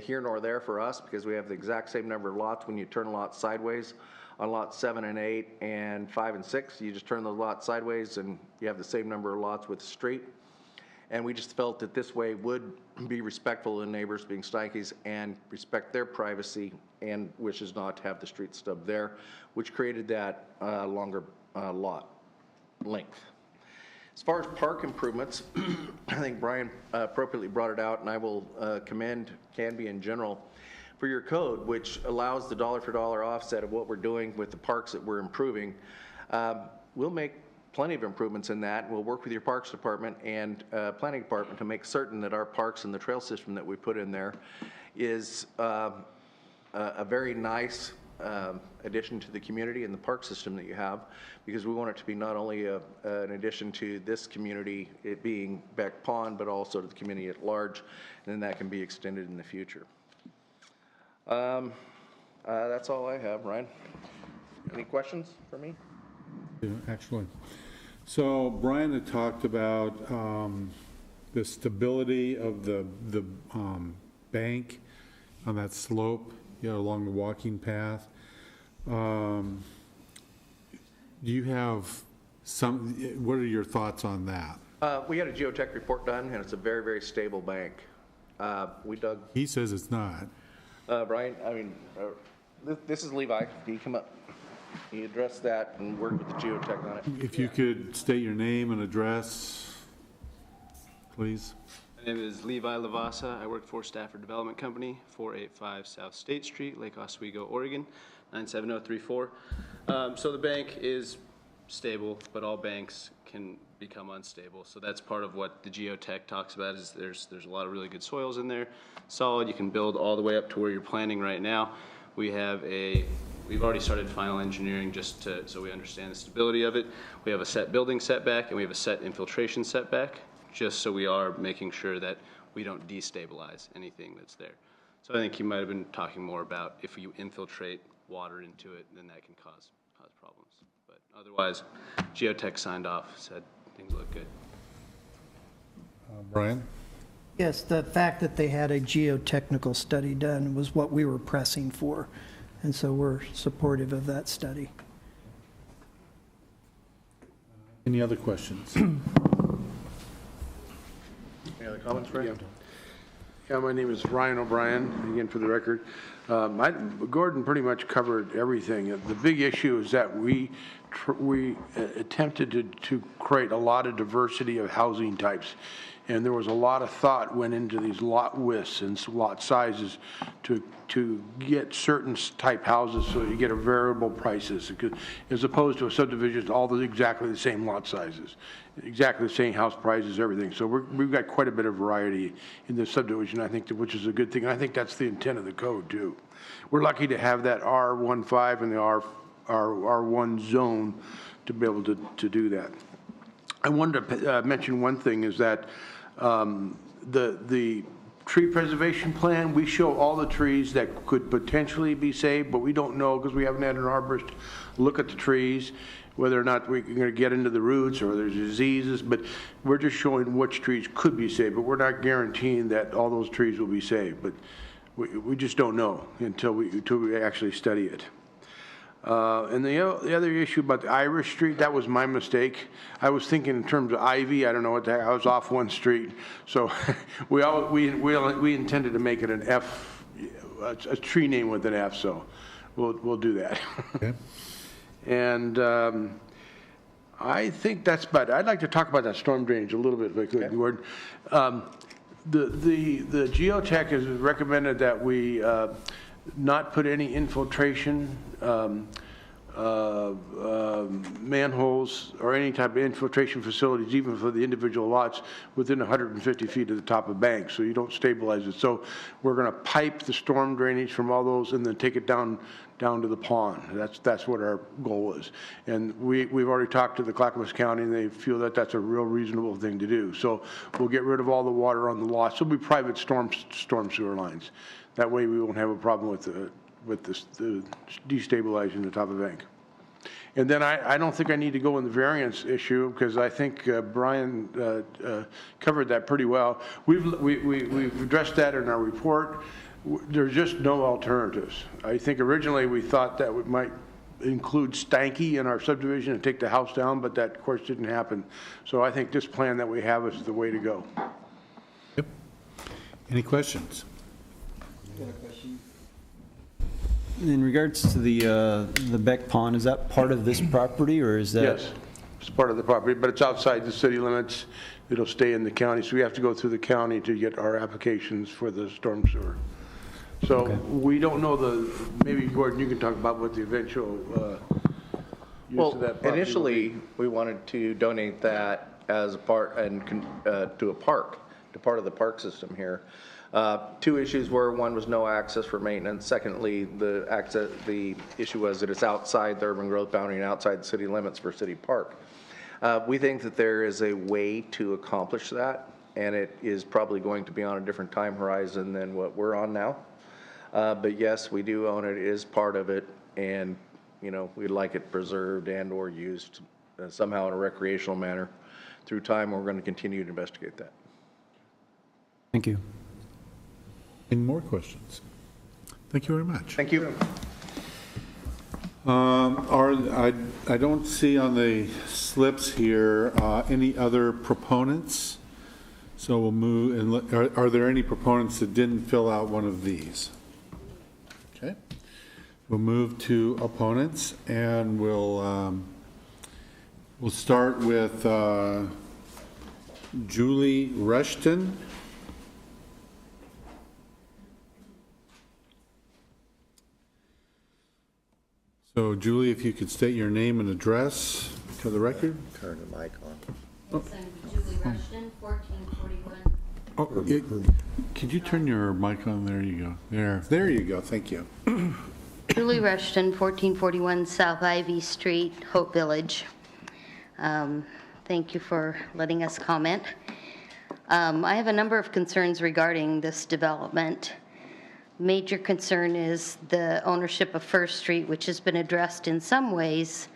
here nor there for us, because we have the exact same number of lots. When you turn a lot sideways on lots 7 and 8 and 5 and 6, you just turn those lots sideways and you have the same number of lots with the street. And we just felt that this way would be respectful of neighbors, being Steinkes, and respect their privacy and wishes not to have the street stub there, which created that longer lot length. As far as park improvements, I think Brian appropriately brought it out, and I will commend Canby in general for your code, which allows the dollar for dollar offset of what we're doing with the parks that we're improving. We'll make plenty of improvements in that. We'll work with your Parks Department and Planning Department to make certain that our parks and the trail system that we put in there is a very nice addition to the community and the park system that you have, because we want it to be not only an addition to this community, it being Beck Pond, but also to the community at large, and then that can be extended in the future. That's all I have. Ryan, any questions for me? Yeah, actually. So Brian had talked about the stability of the bank on that slope, along the walking path. Do you have what are your thoughts on that? We had a geotech report done, and it's a very, very stable bank. We dug. He says it's not. Brian, this is Levi. Can you come up? Can you address that and work with the geotech on it? If you could state your name and address, please. My name is Levi Lavasa. I work for Stafford Development Company, 485 South State Street, Lake Oswego, Oregon, 97034. So the bank is stable, but all banks can become unstable. So that's part of what the geotech talks about, is there's a lot of really good soils in there. Solid, you can build all the way up to where you're planning right now. We've already started final engineering so we understand the stability of it. We have a set building setback and we have a set infiltration setback, just so we are making sure that we don't destabilize anything that's there. So I think you might have been talking more about if you infiltrate water into it, then that can cause problems. But otherwise, geotech signed off, said things look good. Brian? Yes, the fact that they had a geotechnical study done was what we were pressing for, and so we're supportive of that study. Any other questions? Any other comments, Brian? Yeah, my name is Ryan O'Brien, again for the record. Gordon pretty much covered everything. The big issue is that we attempted to create a lot of diversity of housing types. And there was a lot of thought went into these lot widths and lot sizes to get certain type houses so you get a variable prices, as opposed to a subdivision, all exactly the same lot sizes, exactly the same house prices, everything. So we've got quite a bit of variety in this subdivision, I think, which is a good thing. And I think that's the intent of the code too. We're lucky to have that R15 and the R1 zone to be able to do that. I wanted to mention one thing, is that the tree preservation plan, we show all the trees that could potentially be saved, but we don't know, because we haven't had an arborist look at the trees, whether or not we're going to get into the roots or there's diseases, but we're just showing which trees could be saved, but we're not guaranteeing that all those trees will be saved. But we just don't know until we actually study it. And the other issue about the Irish Street, that was my mistake. I was thinking in terms of Ivy. I don't know what the heck. I was off one street. So we intended to make it an F, a tree name with an F. So we'll do that. Okay. And I think that's about it. I'd like to talk about that storm drainage a little bit, if I could, Gordon. The geotech has recommended that we not put any infiltration manholes or any type of infiltration facilities, even for the individual lots, within 150 feet of the top of bank, so you don't stabilize it. So we're going to pipe the storm drainage from all those and then take it down to the pond. That's what our goal is. And we've already talked to the Clackamas County, and they feel that that's a real reasonable thing to do. So we'll get rid of all the water on the lots. There'll be private storm sewer lines. That way we won't have a problem with the destabilizing the top of the bank. And then I don't think I need to go in the variance issue, because I think Brian covered that pretty well. We've addressed that in our report. There's just no alternatives. I think originally we thought that we might include Stanky in our subdivision and take the house down, but that of course didn't happen. So I think this plan that we have is the way to go. Yep. Any questions? In regards to the Beck Pond, is that part of this property, or is that? Yes, it's part of the property, but it's outside the city limits. It'll stay in the county, so we have to go through the county to get our applications for the storm sewer. So Okay. we don't know maybe Gordon, you can talk about what the eventual use of that property will be. Initially, we wanted to donate that as a part and to a park, to part of the park system here. Two issues were, one was no access for maintenance. Secondly, the issue was that it's outside the urban growth boundary and outside the city limits for city park. We think that there is a way to accomplish that, and it is probably going to be on a different time horizon than what we're on now. But yes, we do own it. It is part of it, and we'd like it preserved and or used somehow in a recreational manner. Through time, we're going to continue to investigate that. Thank you. Any more questions? Thank you very much. Thank you. I don't see on the slips here any other proponents. So we'll move, and are there any proponents that didn't fill out one of these? Okay. We'll move to opponents, and we'll start with Julie Rushton. So Julie, if you could state your name and address to the record. Turn the mic on. Yes, I'm Julie Rushton, 1441. Oh, could you turn your mic on? There you go. There you go. Thank you. Julie Rushton, 1441 South Ivy Street, Hope Village. Thank you for letting us comment. I have a number of concerns regarding this development. Major concern is the ownership of First Street, which has been addressed in some ways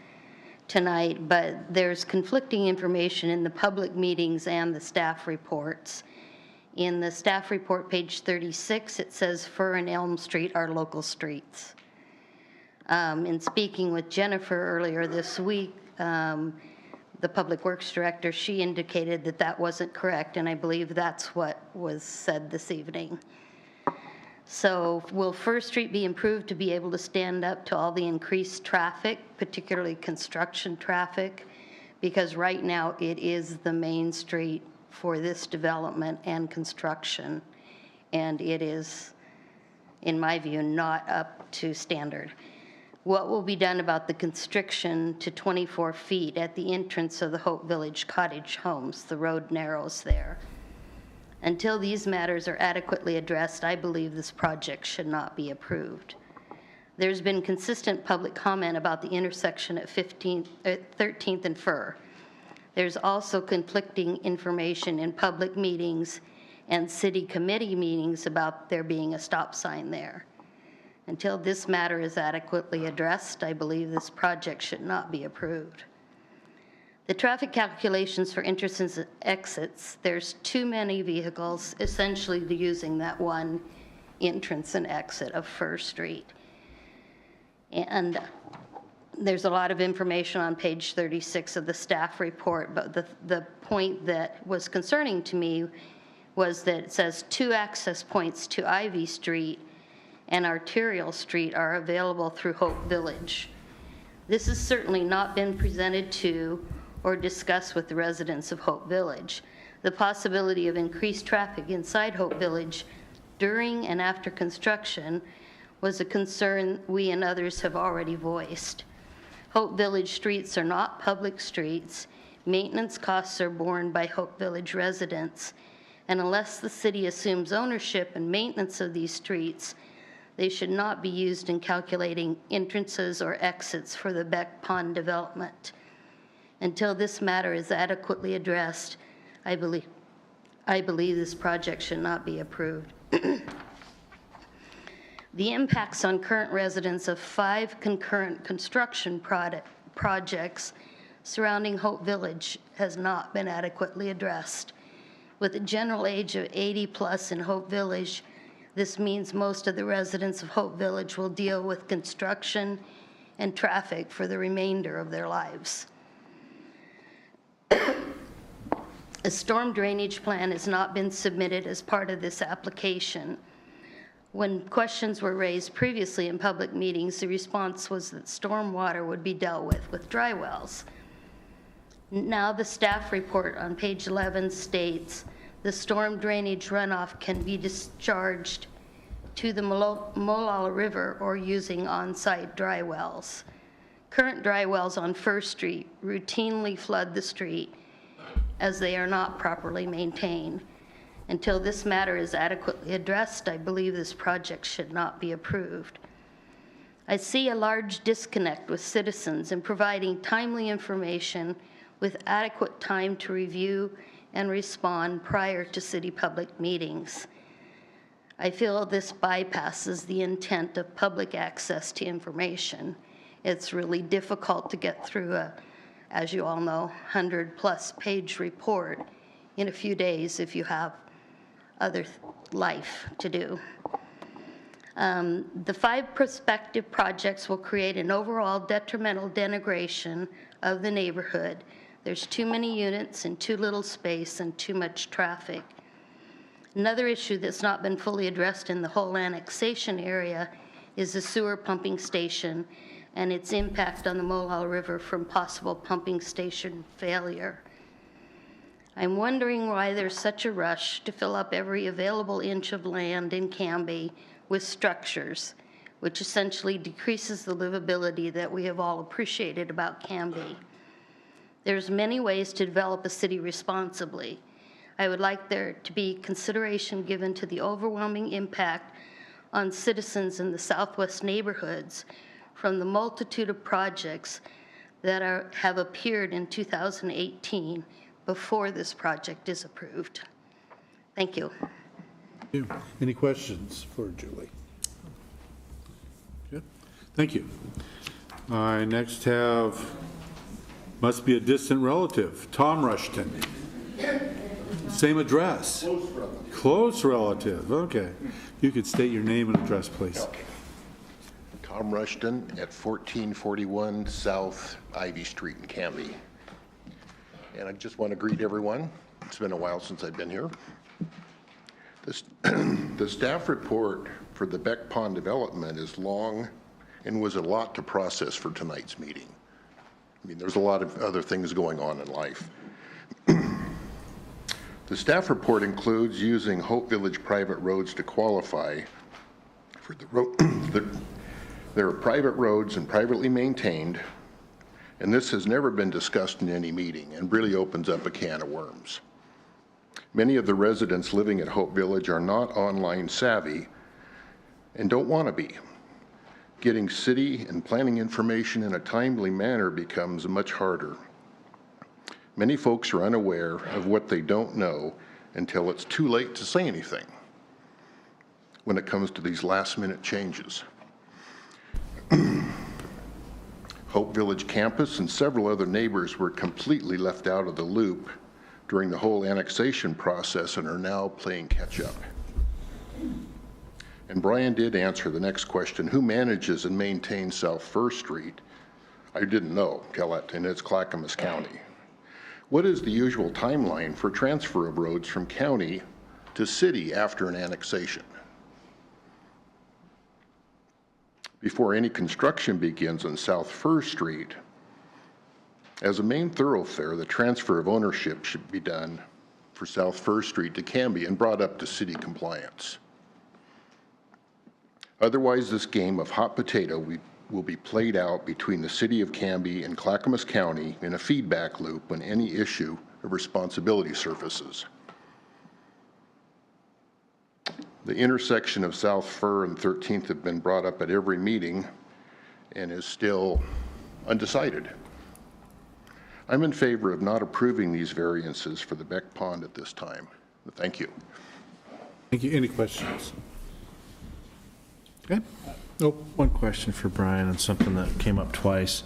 tonight, but there's conflicting information in the public meetings and the staff reports. In the staff report, page 36, it says Fir and Elm Street are local streets. In speaking with Jennifer earlier this week, the Public Works Director, she indicated that that wasn't correct, and I believe that's what was said this evening. So will First Street be improved to be able to stand up to all the increased traffic, particularly construction traffic? Because right now it is the main street for this development and construction, and it is, in my view, not up to standard. What will be done about the constriction to 24 feet at the entrance of the Hope Village cottage homes? The road narrows there. Until these matters are adequately addressed, I believe this project should not be approved. There's been consistent public comment about the intersection at 13th and Fir. There's also conflicting information in public meetings and city committee meetings about there being a stop sign there. Until this matter is adequately addressed, I believe this project should not be approved. The traffic calculations for entrances and exits, there's too many vehicles essentially using that one entrance and exit of First Street. And there's a lot of information on page 36 of the staff report, but the point that was concerning to me was that it says 2 access points to Ivy Street, and Arterial Street are available through Hope Village. This has certainly not been presented to or discussed with the residents of Hope Village. The possibility of increased traffic inside Hope Village during and after construction was a concern we and others have already voiced. Hope Village streets are not public streets. Maintenance costs are borne by Hope Village residents, and unless the city assumes ownership and maintenance of these streets, they should not be used in calculating entrances or exits for the Beck Pond development. Until this matter is adequately addressed, I believe this project should not be approved. The impacts on current residents of 5 concurrent construction projects surrounding Hope Village has not been adequately addressed. With a general age of 80 plus in Hope Village, this means most of the residents of Hope Village will deal with construction and traffic for the remainder of their lives. A storm drainage plan has not been submitted as part of this application. When questions were raised previously in public meetings, the response was that storm water would be dealt with dry wells. Now the staff report on page 11 states the storm drainage runoff can be discharged to the Molalla River or using on-site dry wells. Current dry wells on First Street routinely flood the street as they are not properly maintained. Until this matter is adequately addressed, I believe this project should not be approved. I see a large disconnect with citizens in providing timely information with adequate time to review and respond prior to city public meetings. I feel this bypasses the intent of public access to information. It's really difficult to get through a, as you all know, 100+ page report in a few days if you have other life to do. The 5 prospective projects will create an overall detrimental denigration of the neighborhood. There's too many units and too little space and too much traffic. Another issue that's not been fully addressed in the whole annexation area is the sewer pumping station and its impact on the Molalla River from possible pumping station failure. I'm wondering why there's such a rush to fill up every available inch of land in Canby with structures, which essentially decreases the livability that we have all appreciated about Canby. There's many ways to develop a city responsibly. I would like there to be consideration given to the overwhelming impact on citizens in the southwest neighborhoods from the multitude of projects that have appeared in 2018 before this project is approved. Thank you. Any questions for Julie? Good. Thank you. I next have, must be a distant relative, Tom Rushton. Same address. Close relative. Close relative, okay. You could state your name and address, please. Tom Rushton at 1441 South Ivy Street in Canby. And I just want to greet everyone. It's been a while since I've been here. The staff report for the Beck Pond development is long and was a lot to process for tonight's meeting. I mean, there's a lot of other things going on in life. The staff report includes using Hope Village private roads to qualify for the road. There are private roads and privately maintained, and this has never been discussed in any meeting and really opens up a can of worms. Many of the residents living at Hope Village are not online savvy and don't want to be. Getting city and planning information in a timely manner becomes much harder. Many folks are unaware of what they don't know until it's too late to say anything when it comes to these last-minute changes. Hope Village campus and several other neighbors were completely left out of the loop during the whole annexation process and are now playing catch-up. And Brian did answer the next question, who manages and maintains South First Street? I didn't know, and it's Clackamas County. What is the usual timeline for transfer of roads from county to city after an annexation? before any construction begins on South Fir Street. As a main thoroughfare, the transfer of ownership should be done for South Fir Street to Canby and brought up to city compliance. Otherwise, this game of hot potato will be played out between the city of Canby and Clackamas County in a feedback loop when any issue of responsibility surfaces. The intersection of South Fir and 13th have been brought up at every meeting and is still undecided. I'm in favor of not approving these variances for the Beck Pond at this time. Thank you. Thank you. Any questions? Okay. Nope. One question for Brian on something that came up twice.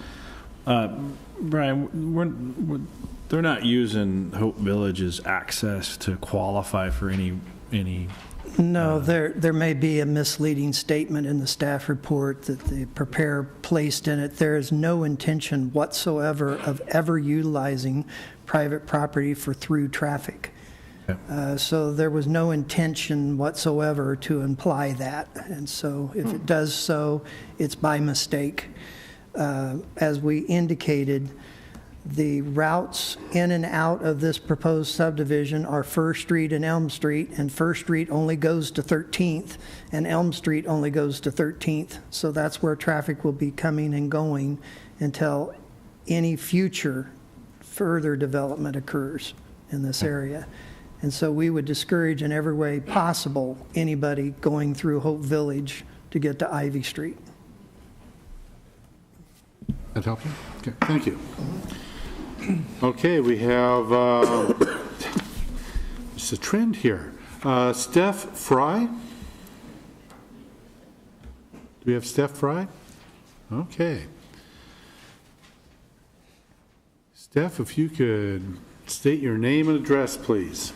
Brian, they're not using Hope Village's access to qualify for any. No, there may be a misleading statement in the staff report that the preparer placed in it. There is no intention whatsoever of ever utilizing private property for through traffic. Okay. So there was no intention whatsoever to imply that. And so if it does so, it's by mistake. As we indicated, the routes in and out of this proposed subdivision are First Street and Elm Street, and First Street only goes to 13th, and Elm Street only goes to 13th. So that's where traffic will be coming and going until any future further development occurs in this area. And so we would discourage in every way possible anybody going through Hope Village to get to Ivy Street. That help you? Okay, thank you. Okay, we have, it's a trend here. Steph Fry? Do we have Steph Fry? Okay. Steph, if you could state your name and address, please.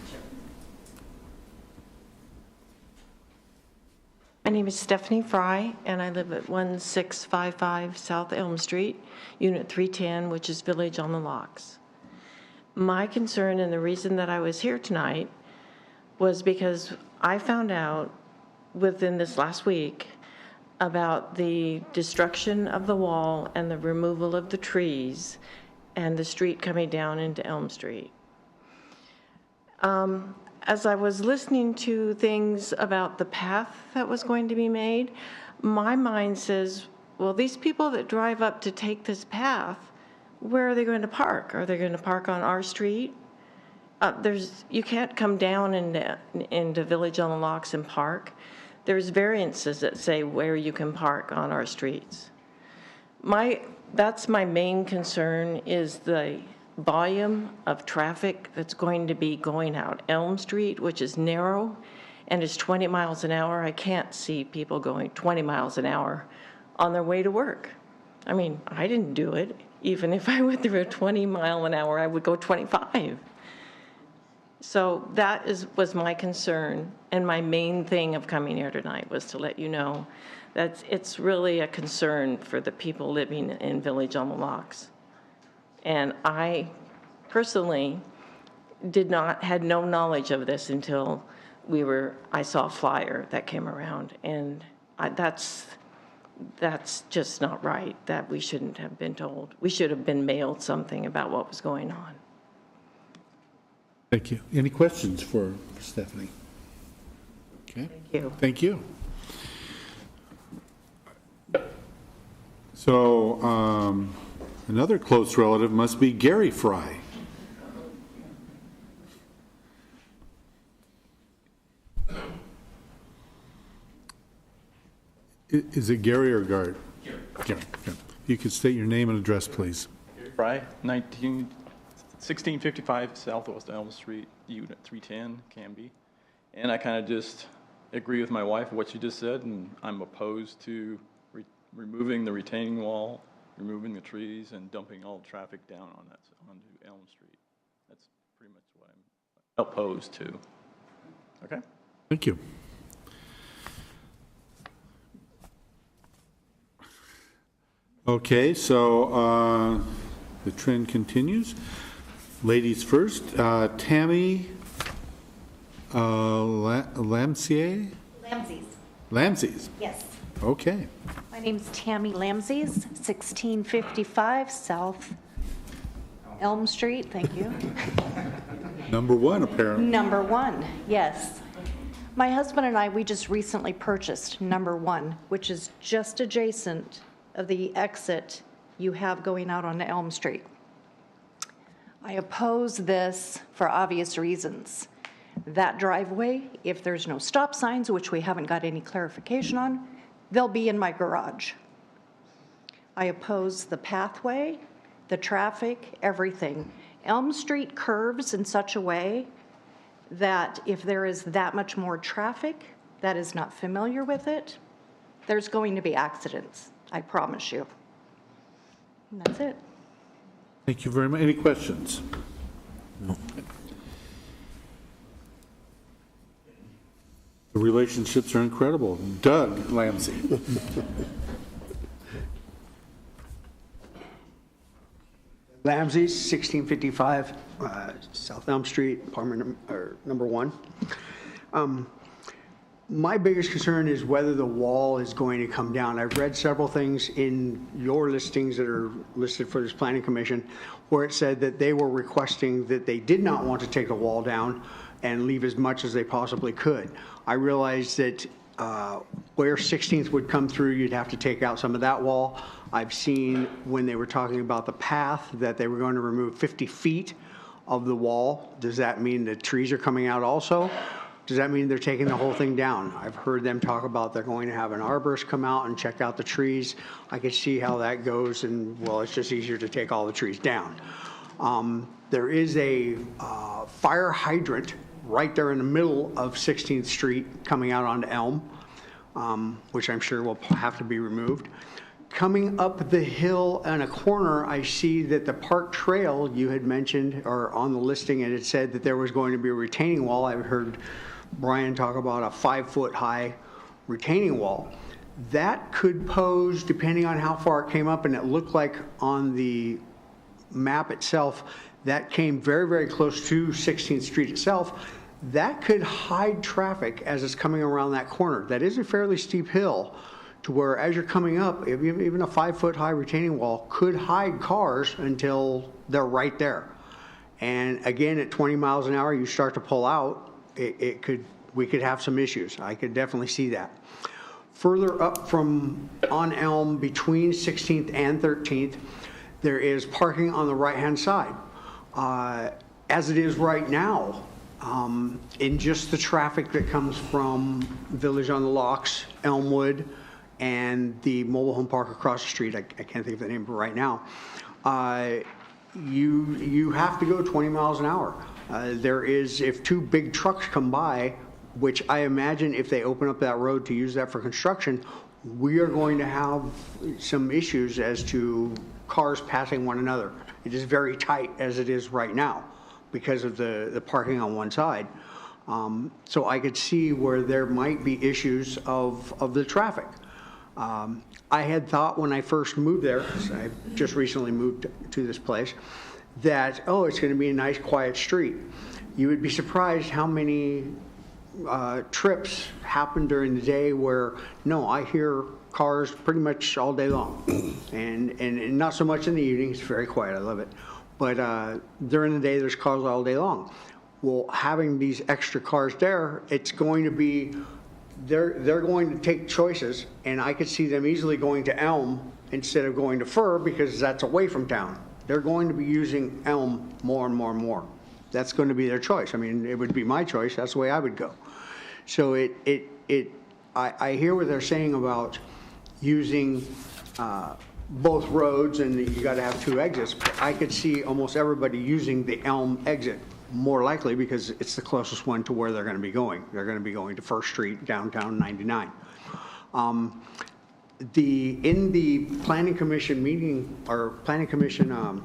My name is Stephanie Fry, and I live at 1655 South Elm Street, Unit 310, which is Village on the Locks. My concern and the reason that I was here tonight was because I found out within this last week about the destruction of the wall and the removal of the trees and the street coming down into Elm Street. As I was listening to things about the path that was going to be made, my mind says, well, these people that drive up to take this path, where are they going to park? Are they going to park on our street? You can't come down into Village on the Locks and park. There's variances that say where you can park on our streets. That's my main concern, is the volume of traffic that's going to be going out Elm Street, which is narrow and is 20 miles an hour. I can't see people going 20 miles an hour on their way to work. I mean, I didn't do it. Even if I went through a 20 mile an hour, I would go 25. So that was my concern, and my main thing of coming here tonight was to let you know that it's really a concern for the people living in Village on the Locks. And I personally had no knowledge of this until I saw a flyer that came around, and that's just not right. That we shouldn't have been told. We should have been mailed something about what was going on. Thank you. Any questions for Stephanie? Okay. Thank you. Thank you. So, another close relative must be Gary Fry. Is it Gary or Gard? Gary. Okay. You could state your name and address, please. Fry, 1655 Southwest Elm Street, Unit 310, Canby. And I kind of just agree with my wife, what she just said, and I'm opposed to removing the retaining wall, removing the trees, and dumping all the traffic down onto Elm Street. That's pretty much what I'm opposed to. Okay? Thank you. Okay, so the trend continues. Ladies first, Tammy Lamsies? Lamsies. Lamsies. Yes. Okay. My name's Tammy Lamses, 1655 South Elm Street, thank you. Number one, apparently. Number one, yes. My husband and I, we just recently purchased number one, which is just adjacent of the exit you have going out on Elm Street. I oppose this for obvious reasons. That driveway, if there's no stop signs, which we haven't got any clarification on, they'll be in my garage. I oppose the pathway, the traffic, everything. Elm Street curves in such a way that if there is that much more traffic that is not familiar with it, there's going to be accidents, I promise you. And that's it. Thank you very much. Any questions? No. The relationships are incredible. Doug Lamsey. Lamsey's, 1655 South Elm Street, apartment number 1. My biggest concern is whether the wall is going to come down. I've read several things in your listings that are listed for this planning commission where it said that they were requesting that they did not want to take the wall down and leave as much as they possibly could. I realized that where 16th would come through, you'd have to take out some of that wall. I've seen when they were talking about the path that they were going to remove 50 feet of the wall. Does that mean the trees are coming out also? Does that mean they're taking the whole thing down? I've heard them talk about they're going to have an arborist come out and check out the trees. I could see how that goes, and well, it's just easier to take all the trees down. There is a fire hydrant right there in the middle of 16th Street coming out onto Elm, which I'm sure will have to be removed. Coming up the hill on a corner, I see that the park trail you had mentioned, or on the listing, and it said that there was going to be a retaining wall. I've heard Brian talk about a 5-foot high retaining wall. That could pose, depending on how far it came up, and it looked like on the map itself, that came very, very close to 16th Street itself. That could hide traffic as it's coming around that corner. That is a fairly steep hill to where as you're coming up, even a 5-foot high retaining wall could hide cars until they're right there. And again, at 20 miles an hour, you start to pull out, we could have some issues. I could definitely see that. Further up from on Elm between 16th and 13th, there is parking on the right-hand side. As it is right now, in just the traffic that comes from Village on the Locks, Elmwood, and the mobile home park across the street, I can't think of the name of it right now, you have to go 20 miles an hour. There is, if 2 big trucks come by, which I imagine if they open up that road to use that for construction, we are going to have some issues as to cars passing one another. It is very tight as it is right now because of the parking on one side. So I could see where there might be issues of the traffic. I had thought when I first moved there, because I just recently moved to this place, that, oh, it's going to be a nice quiet street. You would be surprised how many trips happen during the day where, no, I hear cars pretty much all day long. And not so much in the evening, it's very quiet, I love it. But during the day, there's cars all day long. Well, having these extra cars there, it's going to be, they're going to take choices, and I could see them easily going to Elm instead of going to Fir because that's away from town. They're going to be using Elm more and more and more. That's going to be their choice. I mean, it would be my choice. That's the way I would go. So I hear what they're saying about using both roads, and you got to have 2 exits. But I could see almost everybody using the Elm exit, more likely because it's the closest one to where they're going to be going. They're going to be going to First Street, downtown 99. In the Planning Commission meeting, or Planning Commission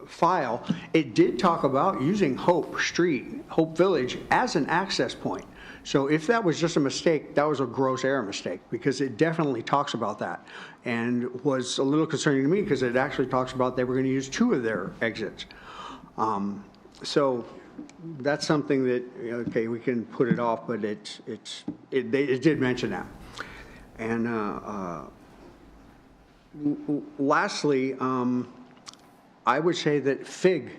file, it did talk about using Hope Street, Hope Village, as an access point. So if that was just a mistake, that was a gross error mistake, because it definitely talks about that, and was a little concerning to me because it actually talks about they were going to use 2 of their exits. So that's something that, okay, we can put it off, but it did mention that. And lastly, I would say that Fig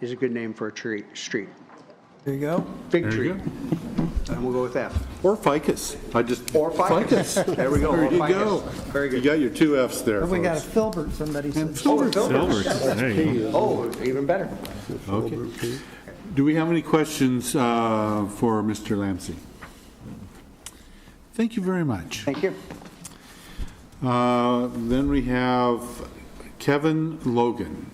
is a good name for a street. There you go. Fig There tree. you And we'll go with F. Or ficus. Or ficus. There we go. There Or you ficus. go. Very good. You got your 2 Fs there, Have we got a folks. filbert, somebody said. Filbert. There you go. Oh, even better. Okay. Do we have any questions for Mr. Lamsey? Thank you very much. Thank you. Then we have Kevin Logan.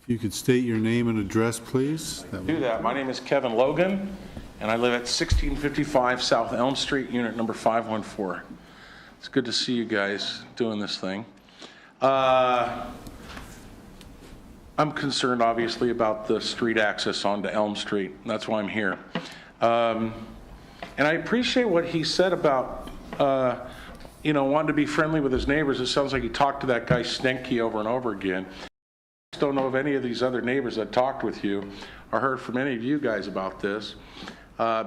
If you could state your name and address, please. Do that. My name is Kevin Logan, and I live at 1655 South Elm Street, unit number 514. It's good to see you guys doing this thing. I'm concerned, obviously, about the street access onto Elm Street. That's why I'm here. And I appreciate what he said about, wanting to be friendly with his neighbors. It sounds like he talked to that guy Stenke over and over again. I don't know of any of these other neighbors that talked with you or heard from any of you guys about this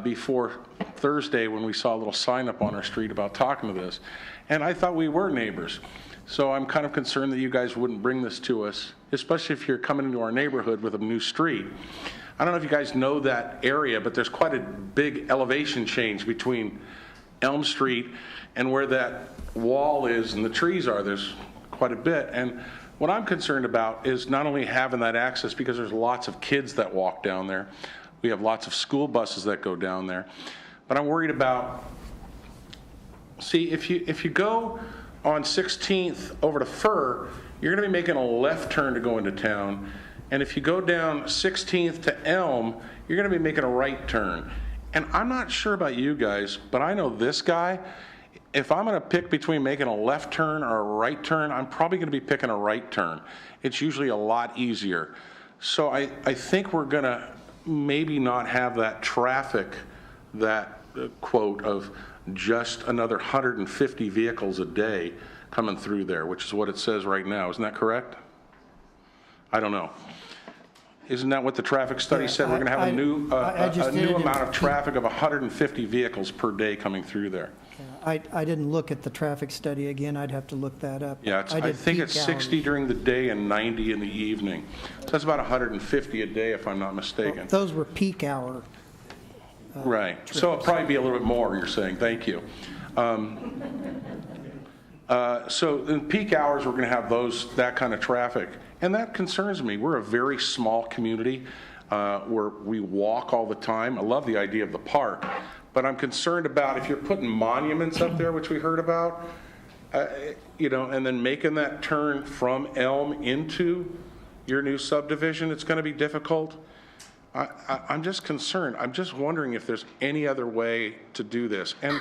before Thursday when we saw a little sign up on our street about talking to this. And I thought we were neighbors. So I'm kind of concerned that you guys wouldn't bring this to us, especially if you're coming into our neighborhood with a new street. I don't know if you guys know that area, but there's quite a big elevation change between Elm Street and where that wall is and the trees are. There's quite a bit. And what I'm concerned about is not only having that access, because there's lots of kids that walk down there. We have lots of school buses that go down there. But I'm worried about, see, if you go on 16th over to Fur, you're going to be making a left turn to go into town. And if you go down 16th to Elm, you're going to be making a right turn. And I'm not sure about you guys, but I know this guy, if I'm going to pick between making a left turn or a right turn, I'm probably going to be picking a right turn. It's usually a lot easier. So I think we're going to maybe not have that traffic, that quote of just another 150 vehicles a day coming through there, which is what it says right now. Isn't that correct? I don't know. Isn't that what the traffic study said? We're going to have a new amount of traffic of 150 vehicles per day coming through there. I didn't look at the traffic study again. I'd have to look that up. Yeah, I think it's 60 during the day and 90 in the evening. So that's about 150 a day, if I'm not mistaken. Those were peak hour. Right. So it'll probably be a little bit more, you're saying. Thank you. So in peak hours, we're going to have that kind of traffic. And that concerns me. We're a very small community where we walk all the time. I love the idea of the park. But I'm concerned about if you're putting monuments up there, which we heard about, and then making that turn from Elm into your new subdivision, it's going to be difficult. I'm just concerned. I'm just wondering if there's any other way to do this. And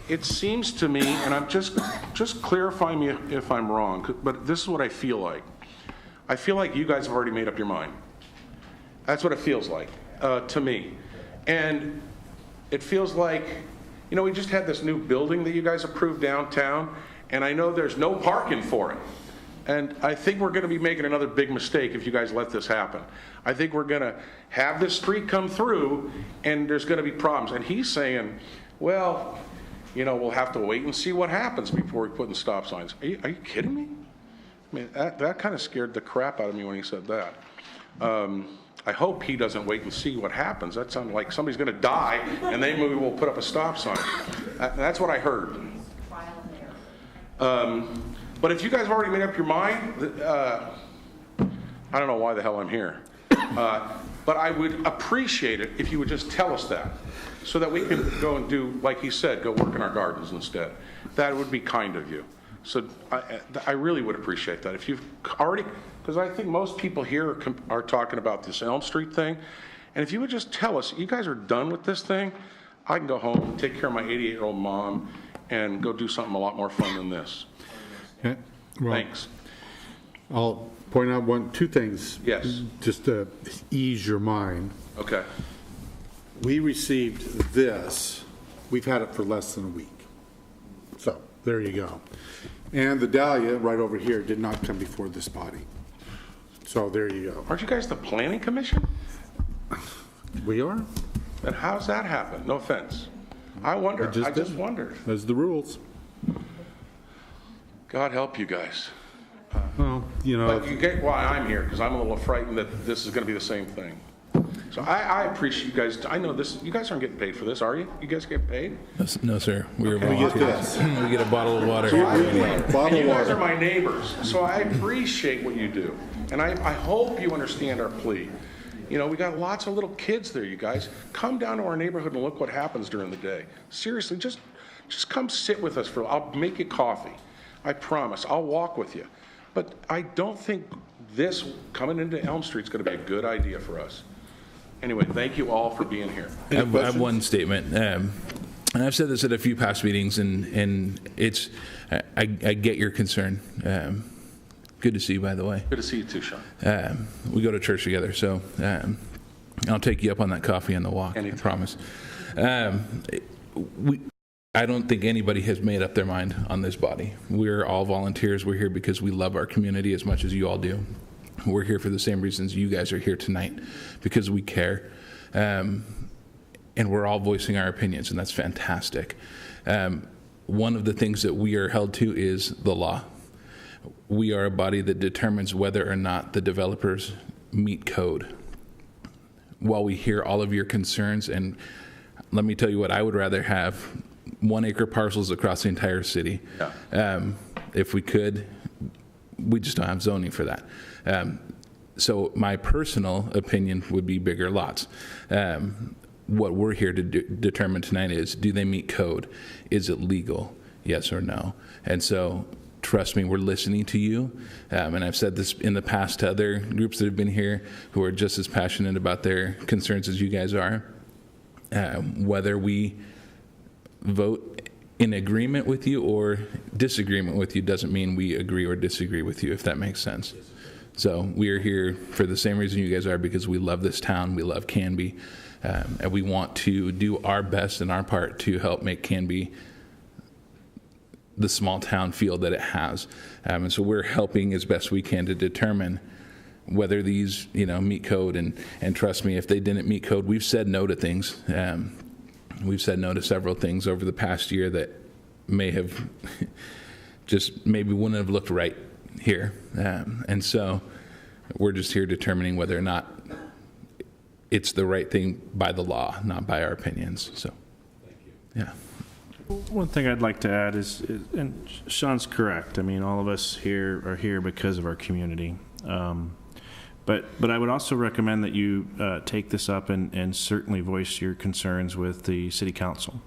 it seems to me, and I'm just clarify me if I'm wrong, but this is what I feel like. I feel like you guys have already made up your mind. That's what it feels like to me. And it feels like, we just had this new building that you guys approved downtown, and I know there's no parking for it. And I think we're going to be making another big mistake if you guys let this happen. I think we're going to have this street come through, and there's going to be problems. And he's saying, well, we'll have to wait and see what happens before we put in stop signs. Are you kidding me? I mean, that kind of scared the crap out of me when he said that. I hope he doesn't wait and see what happens. That sounds like somebody's going to die, and then maybe we'll put up a stop sign. That's what I heard. But if you guys have already made up your mind, I don't know why the hell I'm here. But I would appreciate it if you would just tell us that, so that we can go and do, like he said, go work in our gardens instead. That would be kind of you. So I really would appreciate that. If you've already, because I think most people here are talking about this Elm Street thing, and if you would just tell us, you guys are done with this thing, I can go home, take care of my 88-year-old mom, and go do something a lot more fun than this. Okay. Well, thanks. I'll point out two things. Yes. Just to ease your mind. Okay. We received this. We've had it for less than a week. So there you go. And the dahlia right over here did not come before this body. So there you go. Aren't you guys the planning commission? We are. And how's that happen? No offense. I wonder, I just didn't. wondered. That's the rules. God help you guys. Well, you know, But you get why I'm here, because I'm a little frightened that this is going to be the same thing. So I appreciate you guys. I know this, you guys aren't getting paid for this, are you? You guys get paid? No, sir. We are we get volunteers. this. We get a bottle of water. Bottle And you of guys are water. my neighbors, so I appreciate what you do. And I hope you understand our plea. You know, we got lots of little kids there, you guys. Come down to our neighborhood and look what happens during the day. Seriously, just come sit with us I'll make you coffee. I promise, I'll walk with you. But I don't think this coming into Elm Street is going to be a good idea for us. Anyway, thank you all for being here. I have one statement, and I've said this at a few past meetings, and it's, I get your concern. Good to see you, by the way. Good to see you too, Sean. We go to church together, so I'll take you up on that coffee on the walk. Anytime. I promise. I don't think anybody has made up their mind on this body. We're all volunteers. We're here because we love our community as much as you all do. We're here for the same reasons you guys are here tonight, because we care. And we're all voicing our opinions, and that's fantastic. One of the things that we are held to is the law. We are a body that determines whether or not the developers meet code. While we hear all of your concerns, and let me tell you what, I would rather have 1 acre parcels across the entire city. Yeah. If we could, we just don't have zoning for that. So my personal opinion would be bigger lots. What we're here to determine tonight is, do they meet code? Is it legal? Yes or no? And so, trust me, we're listening to you. And I've said this in the past to other groups that have been here who are just as passionate about their concerns as you guys are. Whether we vote in agreement with you or disagreement with you doesn't mean we agree or disagree with you, if that makes sense. So we are here for the same reason you guys are, because we love this town, we love Canby, and we want to do our best and our part to help make Canby the small town feel that it has. And so we're helping as best we can to determine whether these, meet code. And trust me, if they didn't meet code, we've said no to things. We've said no to several things over the past year that may have just maybe wouldn't have looked right here. And so we're just here determining whether or not it's the right thing by the law, not by our opinions. So, yeah. One thing I'd like to add is, and Sean's correct. I mean, all of us here are here because of our community. But I would also recommend that you take this up and certainly voice your concerns with the city council.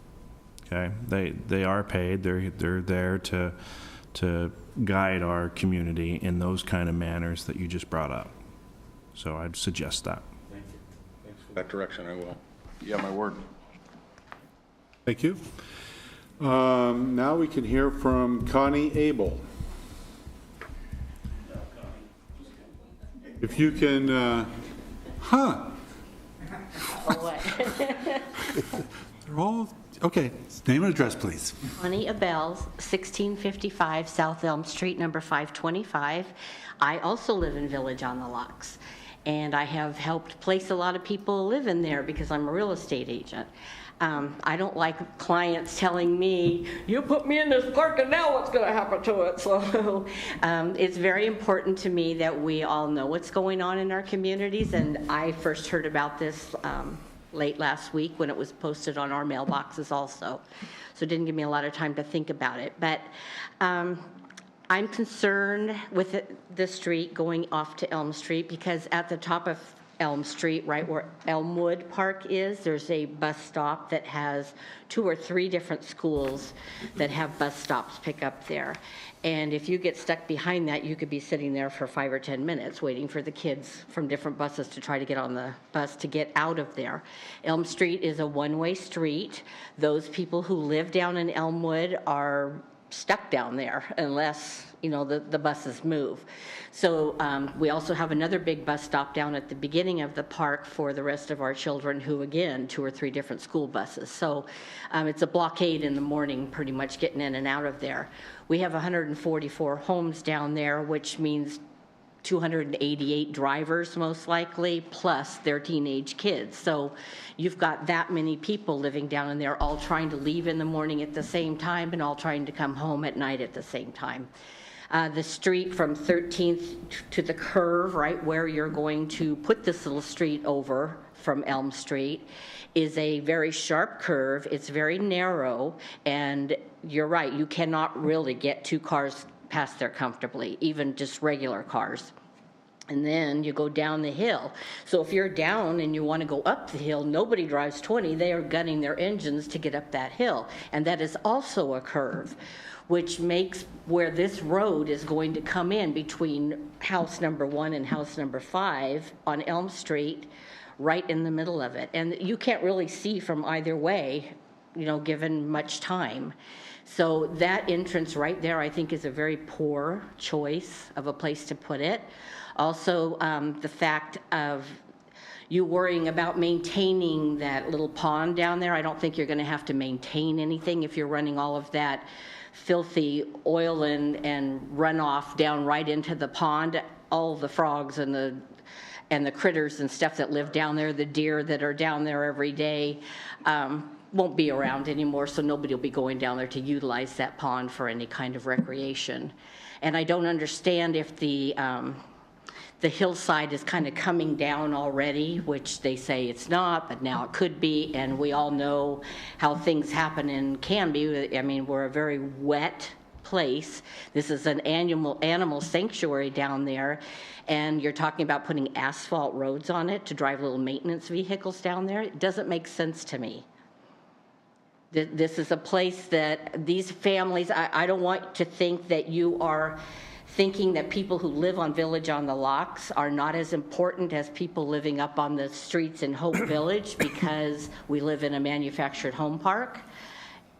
Okay, they are paid. They're there to guide our community in those kind of manners that you just brought up. So I'd suggest that. Thank you. Thanks for that direction. I will. You have my word. Thank you. Now we can hear from Connie Abel. If you can, They're all, okay, name and address, please. Connie Abel, 1655 South Elm Street, number 525. I also live in Village on the Locks, and I have helped place a lot of people live in there because I'm a real estate agent. I don't like clients telling me, you put me in this park and now what's going to happen to it? So it's very important to me that we all know what's going on in our communities, and I first heard about this late last week when it was posted on our mailboxes also. So it didn't give me a lot of time to think about it. But I'm concerned with the street going off to Elm Street, because at the top of Elm Street, right where Elmwood Park is, there's a bus stop that has 2 or 3 different schools that have bus stops pick up there. And if you get stuck behind that, you could be sitting there for 5 or 10 minutes waiting for the kids from different buses to try to get on the bus to get out of there. Elm Street is a one-way street. Those people who live down in Elmwood are stuck down there unless, the buses move. So we also have another big bus stop down at the beginning of the park for the rest of our children who, again, 2 or 3 different school buses. So it's a blockade in the morning, pretty much getting in and out of there. We have 144 homes down there, which means 288 drivers most likely, plus their teenage kids. So you've got that many people living down in there, all trying to leave in the morning at the same time and all trying to come home at night at the same time. The street from 13th to the curve, right where you're going to put this little street over from Elm Street, is a very sharp curve. It's very narrow, and you're right, you cannot really get two cars past there comfortably, even just regular cars. And then you go down the hill. So if you're down and you want to go up the hill, nobody drives 20. They are gunning their engines to get up that hill. And that is also a curve, which makes where this road is going to come in between house number 1 and house number 5 on Elm Street, right in the middle of it. And you can't really see from either way, you know, given much time. So that entrance right there, I think, is a very poor choice of a place to put it. Also, the fact of you worrying about maintaining that little pond down there, I don't think you're going to have to maintain anything if you're running all of that filthy oil and runoff down right into the pond. All the frogs and the critters and stuff that live down there, the deer that are down there every day, won't be around anymore, so nobody will be going down there to utilize that pond for any kind of recreation. And I don't understand if the hillside is kind of coming down already, which they say it's not, but now it could be, and we all know how things happen in Canby. I mean, we're a very wet place. This is an animal sanctuary down there, and you're talking about putting asphalt roads on it to drive little maintenance vehicles down there. It doesn't make sense to me. This is a place that these families, I don't want to think that you are thinking that people who live on Village on the Locks are not as important as people living up on the streets in Hope Village because we live in a manufactured home park.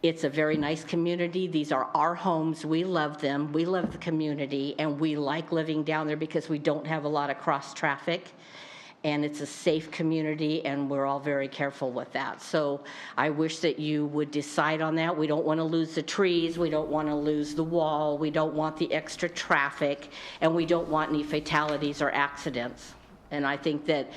It's a very nice community. These are our homes. We love them. We love the community, and we like living down there because we don't have a lot of cross traffic. And it's a safe community, and we're all very careful with that. So I wish that you would decide on that. We don't want to lose the trees. We don't want to lose the wall. We don't want the extra traffic, and we don't want any fatalities or accidents. And I think that,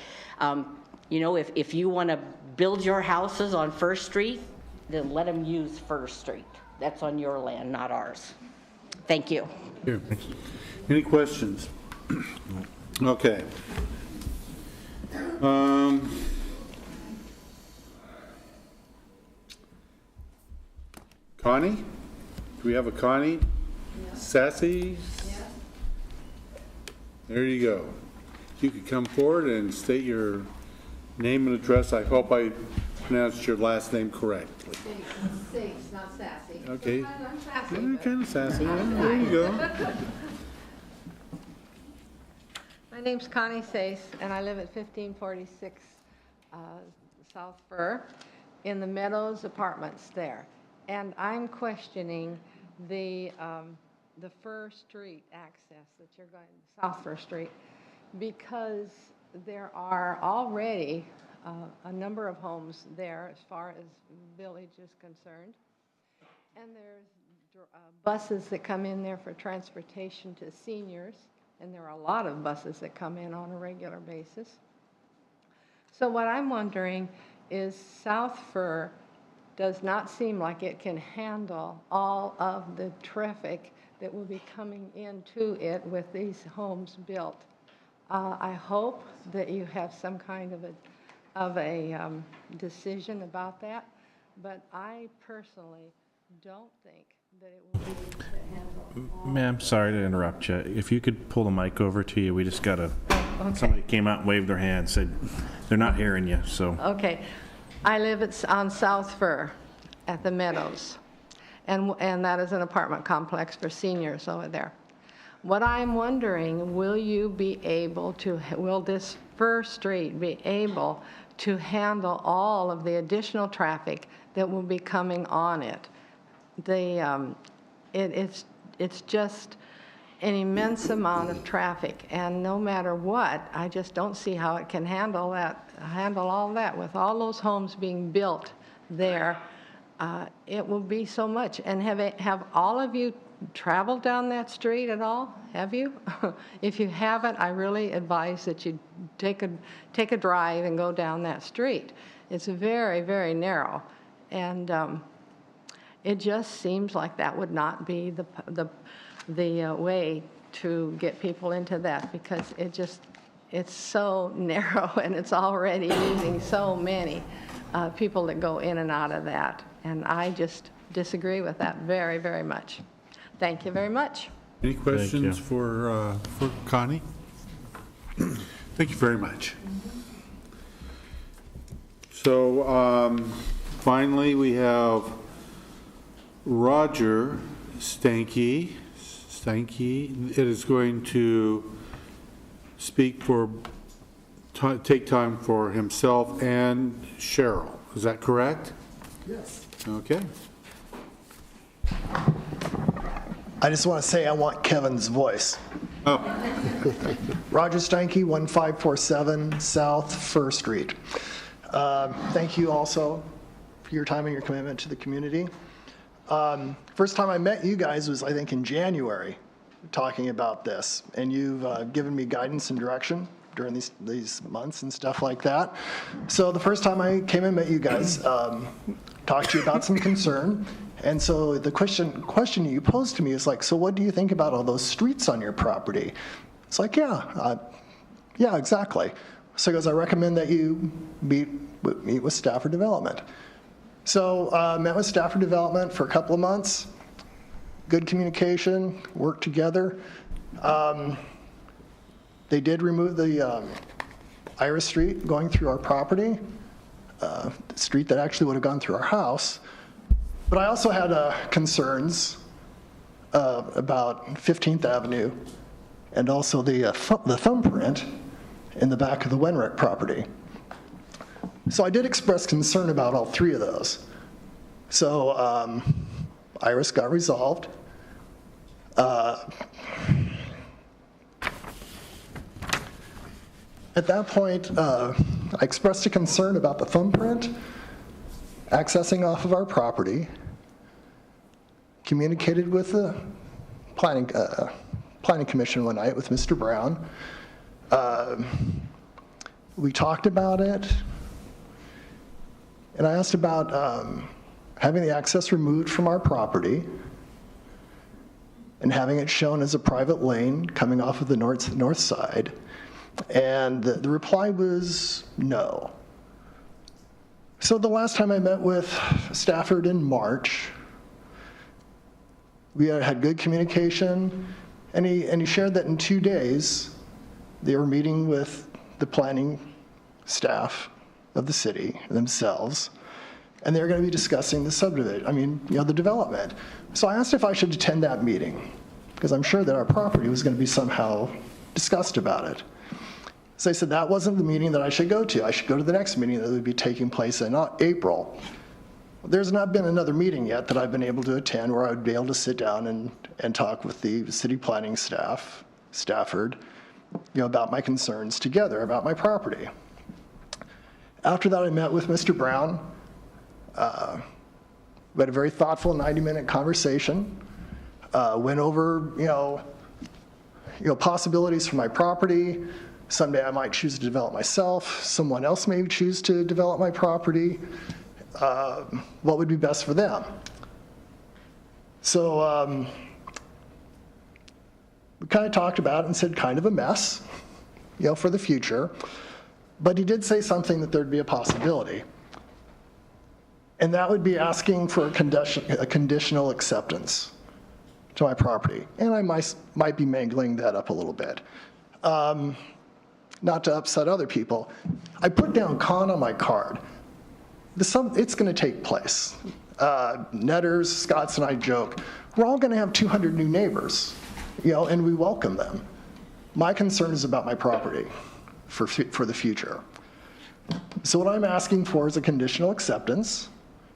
you know, if you want to build your houses on First Street, then let them use First Street. That's on your land, not ours. Thank you. Here. Any questions? Okay. Connie? Do we have a Connie? Yeah. Sassy? Yeah. There you go. You could come forward and state your name and address. I hope I pronounced your last name correctly. Safe, not sassy. Okay. I'm sassy. You're kind of sassy. There you go. My name's Connie Sace, and I live at 1546 South Fir in the Meadows Apartments there. And I'm questioning the Fir Street access that you're going, South Fir Street, because there are already a number of homes there as far as the village is concerned. And there's buses that come in there for transportation to seniors. And there are a lot of buses that come in on a regular basis. So what I'm wondering is South Fir does not seem like it can handle all of the traffic that will be coming into it with these homes built. I hope that you have some kind of a decision about that, but I personally don't think that it will be able to handle. Ma'am, sorry to interrupt you. If you could pull the mic over to you, we just got somebody came out and waved their hand, said they're not hearing you, so. Okay. I live on South Fir at the Meadows, and that is an apartment complex for seniors over there. What I'm wondering, will this Fir Street be able to handle all of the additional traffic that will be coming on it? It's just an immense amount of traffic, and no matter what, I just don't see how it can handle all that. With all those homes being built there, it will be so much. And have all of you traveled down that street at all? Have you? If you haven't, I really advise that you take a drive and go down that street. It's very, very narrow, and it just seems like that would not be the way to get people into that, because it's so narrow, and it's already losing so many people that go in and out of that. And I just disagree with that very, very much. Thank you very much. Any questions for Connie? Thank you very much. So finally, we have Roger Stanky. It is going to speak for, take time for himself and Cheryl. Is that correct? Yes. Okay. I just want to say I want Kevin's voice. Oh. Roger Steinke, 1547 South Fur Street. Thank you also for your time and your commitment to the community. First time I met you guys was, I think, in January, talking about this, and you've given me guidance and direction during these months and stuff like that. So the first time I came and met you guys, talked to you about some concern. And so the question you posed to me is like, so what do you think about all those streets on your property? It's like, yeah, exactly. So he goes, I recommend that you meet with Stafford Development. So met with Stafford Development for a couple of months. Good communication, worked together. They did remove the Iris Street going through our property, the street that actually would have gone through our house. But I also had concerns about 15th Avenue and also the thumbprint in the back of the Wenrick property. So I did express concern about all three of those. So Iris got resolved. At that point, I expressed a concern about the thumbprint accessing off of our property, communicated with the planning commission one night with Mr. Brown. We talked about it, and I asked about having the access removed from our property and having it shown as a private lane coming off of the north side. And the reply was no. So the last time I met with Stafford in March, we had good communication, and he shared that in 2 days they were meeting with the planning staff of the city themselves, and they were going to be discussing the subdivision, the development. So I asked if I should attend that meeting, because I'm sure that our property was going to be somehow discussed about it. So I said that wasn't the meeting that I should go to. I should go to the next meeting that would be taking place in April. There's not been another meeting yet that I've been able to attend where I would be able to sit down and talk with the city planning staff, Stafford, about my concerns together about my property. After that, I met with Mr. Brown. We had a very thoughtful 90-minute conversation. Went over, possibilities for my property. Someday I might choose to develop myself. Someone else may choose to develop my property. What would be best for them? So we kind of talked about it and said kind of a mess, for the future. But he did say something that there'd be a possibility. And that would be asking for a conditional acceptance to my property. And I might be mangling that up a little bit. Not to upset other people. I put down con on my card. It's going to take place. Netters, Scotts, and I joke, we're all going to have 200 new neighbors, and we welcome them. My concern is about my property for the future. So what I'm asking for is a conditional acceptance.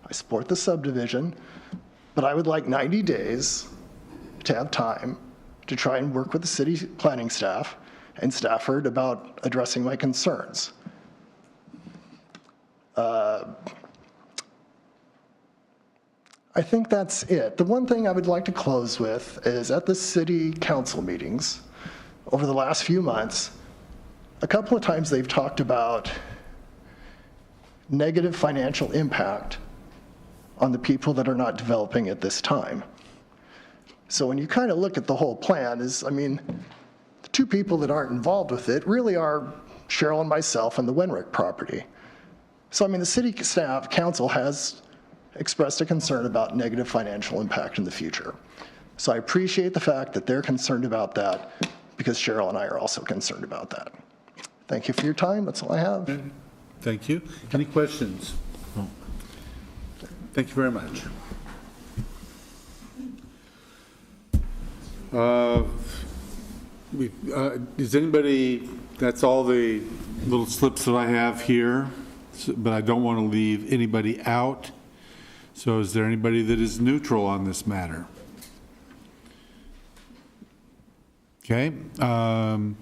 I support the subdivision, but I would like 90 days to have time to try and work with the city planning staff and Stafford about addressing my concerns. I I think that's it. The one thing I would like to close with is at the city council meetings over the last few months, a couple of times they've talked about negative financial impact on the people that are not developing at this time. So when you kind of look at the whole plan the two people that aren't involved with it really are Cheryl and myself and the Wenrick property. So the city staff council has expressed a concern about negative financial impact in the future. So I appreciate the fact that they're concerned about that because Cheryl and I are also concerned about that. Thank you for your time. That's all I have. Thank you. Any questions? Thank you very much. Is anybody, that's all the little slips that I have here, but I don't want to leave anybody out. So is there anybody that is neutral on this matter? Okay. Do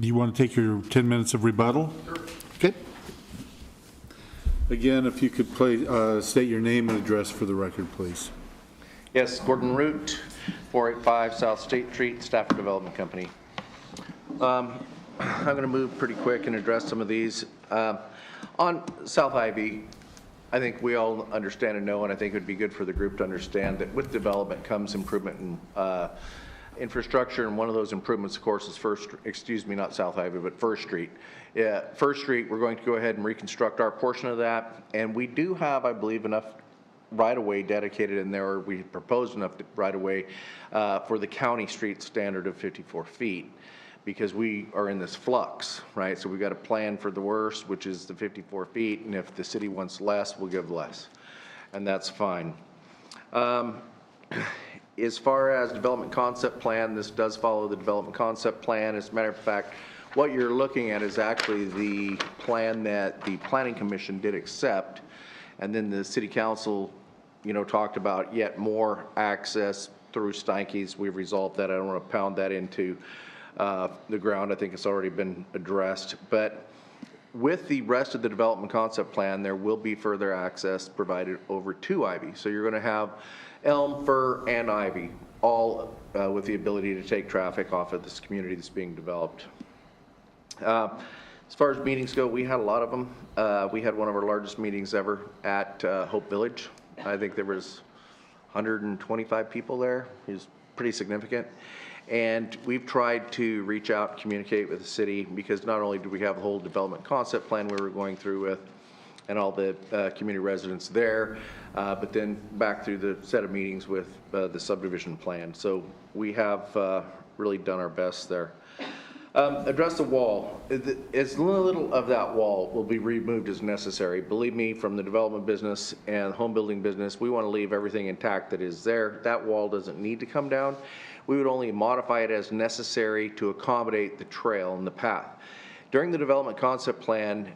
you want to take your 10 minutes of rebuttal? Sure. Okay. Again, if you could state your name and address for the record, please. Yes, Gordon Root, 485 South State Street, Stafford Development Company. I'm going to move pretty quick and address some of these. On South Ivy, I think we all understand and know, and I think it would be good for the group to understand that with development comes improvement in infrastructure, and one of those improvements, of course, is not South Ivy, but First Street. Yeah, First Street, we're going to go ahead and reconstruct our portion of that, and we do have, I believe, enough right-of-way dedicated in there, or we proposed enough right-of-way for the county street standard of 54 feet, because we are in this flux, right? So we've got a plan for the worst, which is the 54 feet, and if the city wants less, we'll give less, and that's fine. As far as development concept plan, this does follow the development concept plan. As a matter of fact, what you're looking at is actually the plan that the Planning Commission did accept, and then the City Council, talked about yet more access through Steinke's. We've resolved that. I don't want to pound that into the ground. I think it's already been addressed. But with the rest of the development concept plan, there will be further access provided over to Ivy. So you're going to have elm, fir, and ivy, all with the ability to take traffic off of this community that's being developed. As far as meetings go, we had a lot of them. We had one of our largest meetings ever at Hope Village. I think there was 125 people there. It was pretty significant. And we've tried to reach out and communicate with the city, because not only do we have the whole development concept plan we were going through with and all the community residents there, but then back through the set of meetings with the subdivision plan. So we have really done our best there. Address the wall. As little of that wall will be removed as necessary. Believe me, from the development business and home building business, we want to leave everything intact that is there. That wall doesn't need to come down. We would only modify it as necessary to accommodate the trail and the path. During the development concept plan,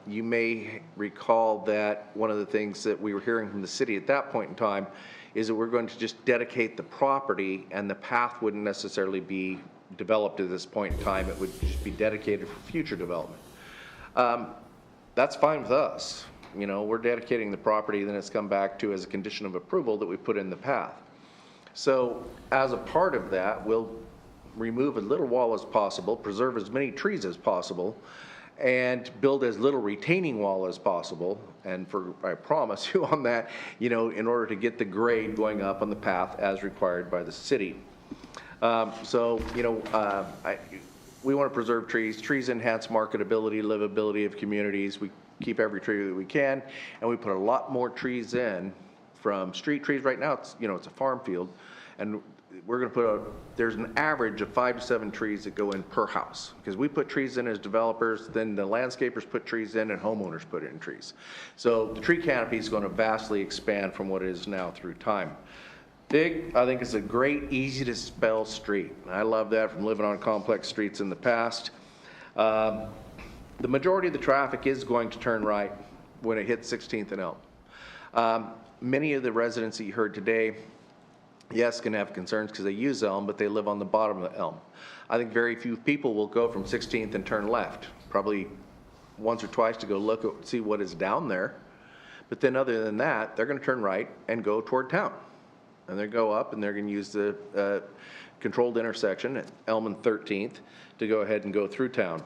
you may recall that one of the things that we were hearing from the city at that point in time is that we're going to just dedicate the property, and the path wouldn't necessarily be developed at this point in time. It would just be dedicated for future development. That's fine with us. We're dedicating the property, then it's come back to as a condition of approval that we put in the path. So as a part of that, we'll remove as little wall as possible, preserve as many trees as possible, and build as little retaining wall as possible. And I promise you on that, in order to get the grade going up on the path as required by the city. We want to preserve trees. Trees enhance marketability, livability of communities. We keep every tree that we can, and we put a lot more trees in from street trees. Right now, it's a farm field, and we're going to there's an average of 5 to 7 trees that go in per house, because we put trees in as developers, then the landscapers put trees in, and homeowners put in trees. So the tree canopy is going to vastly expand from what it is now through time. Big, I think it's a great, easy to spell street. I love that from living on complex streets in the past. The majority of the traffic is going to turn right when it hits 16th and Elm. Many of the residents that you heard today, yes, can have concerns because they use Elm, but they live on the bottom of Elm. I think very few people will go from 16th and turn left, probably once or twice to go see what is down there. But then other than that, they're going to turn right and go toward town. And they go up and they're going to use the controlled intersection at Elm and 13th to go ahead and go through town.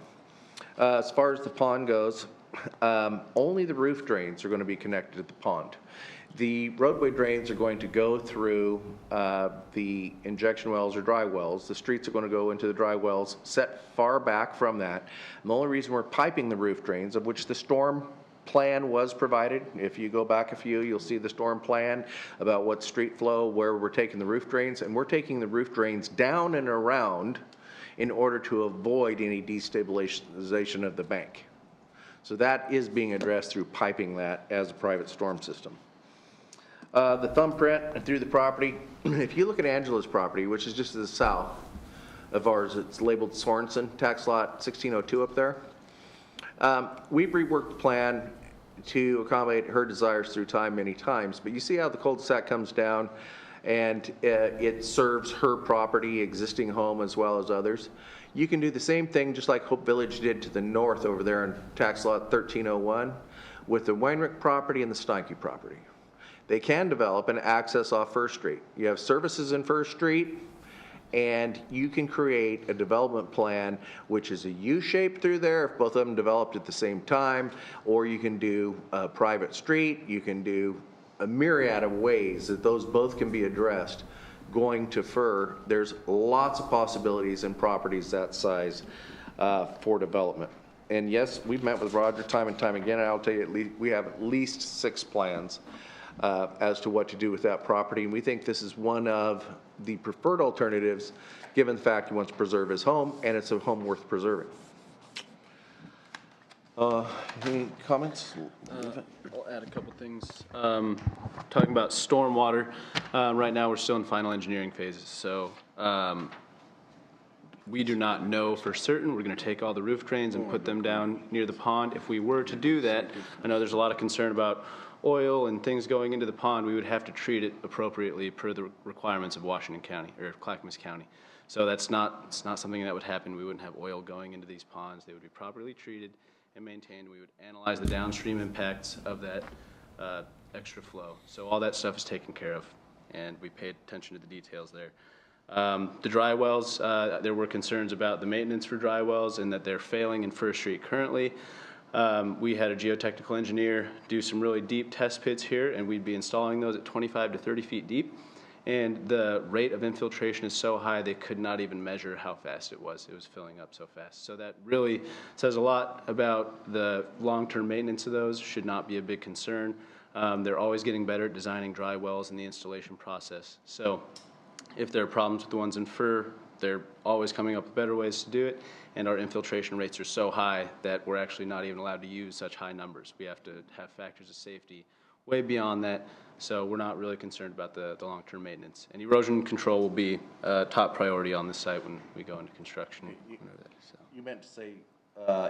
As far as the pond goes, only the roof drains are going to be connected to the pond. The roadway drains are going to go through the injection wells or dry wells. The streets are going to go into the dry wells set far back from that. And the only reason we're piping the roof drains, of which the storm plan was provided, if you go back a few, you'll see the storm plan about what street flow, where we're taking the roof drains, and we're taking the roof drains down and around in order to avoid any destabilization of the bank. So that is being addressed through piping that as a private storm system. The thumbprint through the property, if you look at Angela's property, which is just to the south of ours, it's labeled Sorensen, tax lot 1602 up there. We've reworked the plan to accommodate her desires through time many times, but you see how the cul-de-sac comes down and it serves her property, existing home, as well as others. You can do the same thing just like Hope Village did to the north over there in tax lot 1301 with the Weinrich property and the Steinke property. They can develop an access off First Street. You have services in First Street, and you can create a development plan which is a U-shape through there if both of them developed at the same time, or you can do a private street. You can do a myriad of ways that those both can be addressed going to FIR. There's lots of possibilities in properties that size for development. And yes, we've met with Roger time and time again, and I'll tell you, we have at least 6 plans as to what to do with that property. And we think this is one of the preferred alternatives, given the fact he wants to preserve his home, and it's a home worth preserving. Any comments? I'll add a couple things. Talking about stormwater, right now we're still in final engineering phases. So we do not know for certain. We're going to take all the roof drains and put them down near the pond. If we were to do that, I know there's a lot of concern about oil and things going into the pond. We would have to treat it appropriately per the requirements of Washington County or Clackamas County. So it's not something that would happen. We wouldn't have oil going into these ponds. They would be properly treated and maintained. We would analyze the downstream impacts of that extra flow. So all that stuff is taken care of, and we paid attention to the details there. The dry wells, there were concerns about the maintenance for dry wells and that they're failing in First Street currently. We had a geotechnical engineer do some really deep test pits here, and we'd be installing those at 25 to 30 feet deep. And the rate of infiltration is so high they could not even measure how fast it was. It was filling up so fast. So that really says a lot about the long-term maintenance of those. Should not be a big concern. They're always getting better at designing dry wells in the installation process. So if there are problems with the ones in FIR, they're always coming up with better ways to do it. And our infiltration rates are so high that we're actually not even allowed to use such high numbers. We have to have factors of safety way beyond that. So we're not really concerned about the long-term maintenance. And erosion control will be a top priority on this site when we go into construction. You meant to say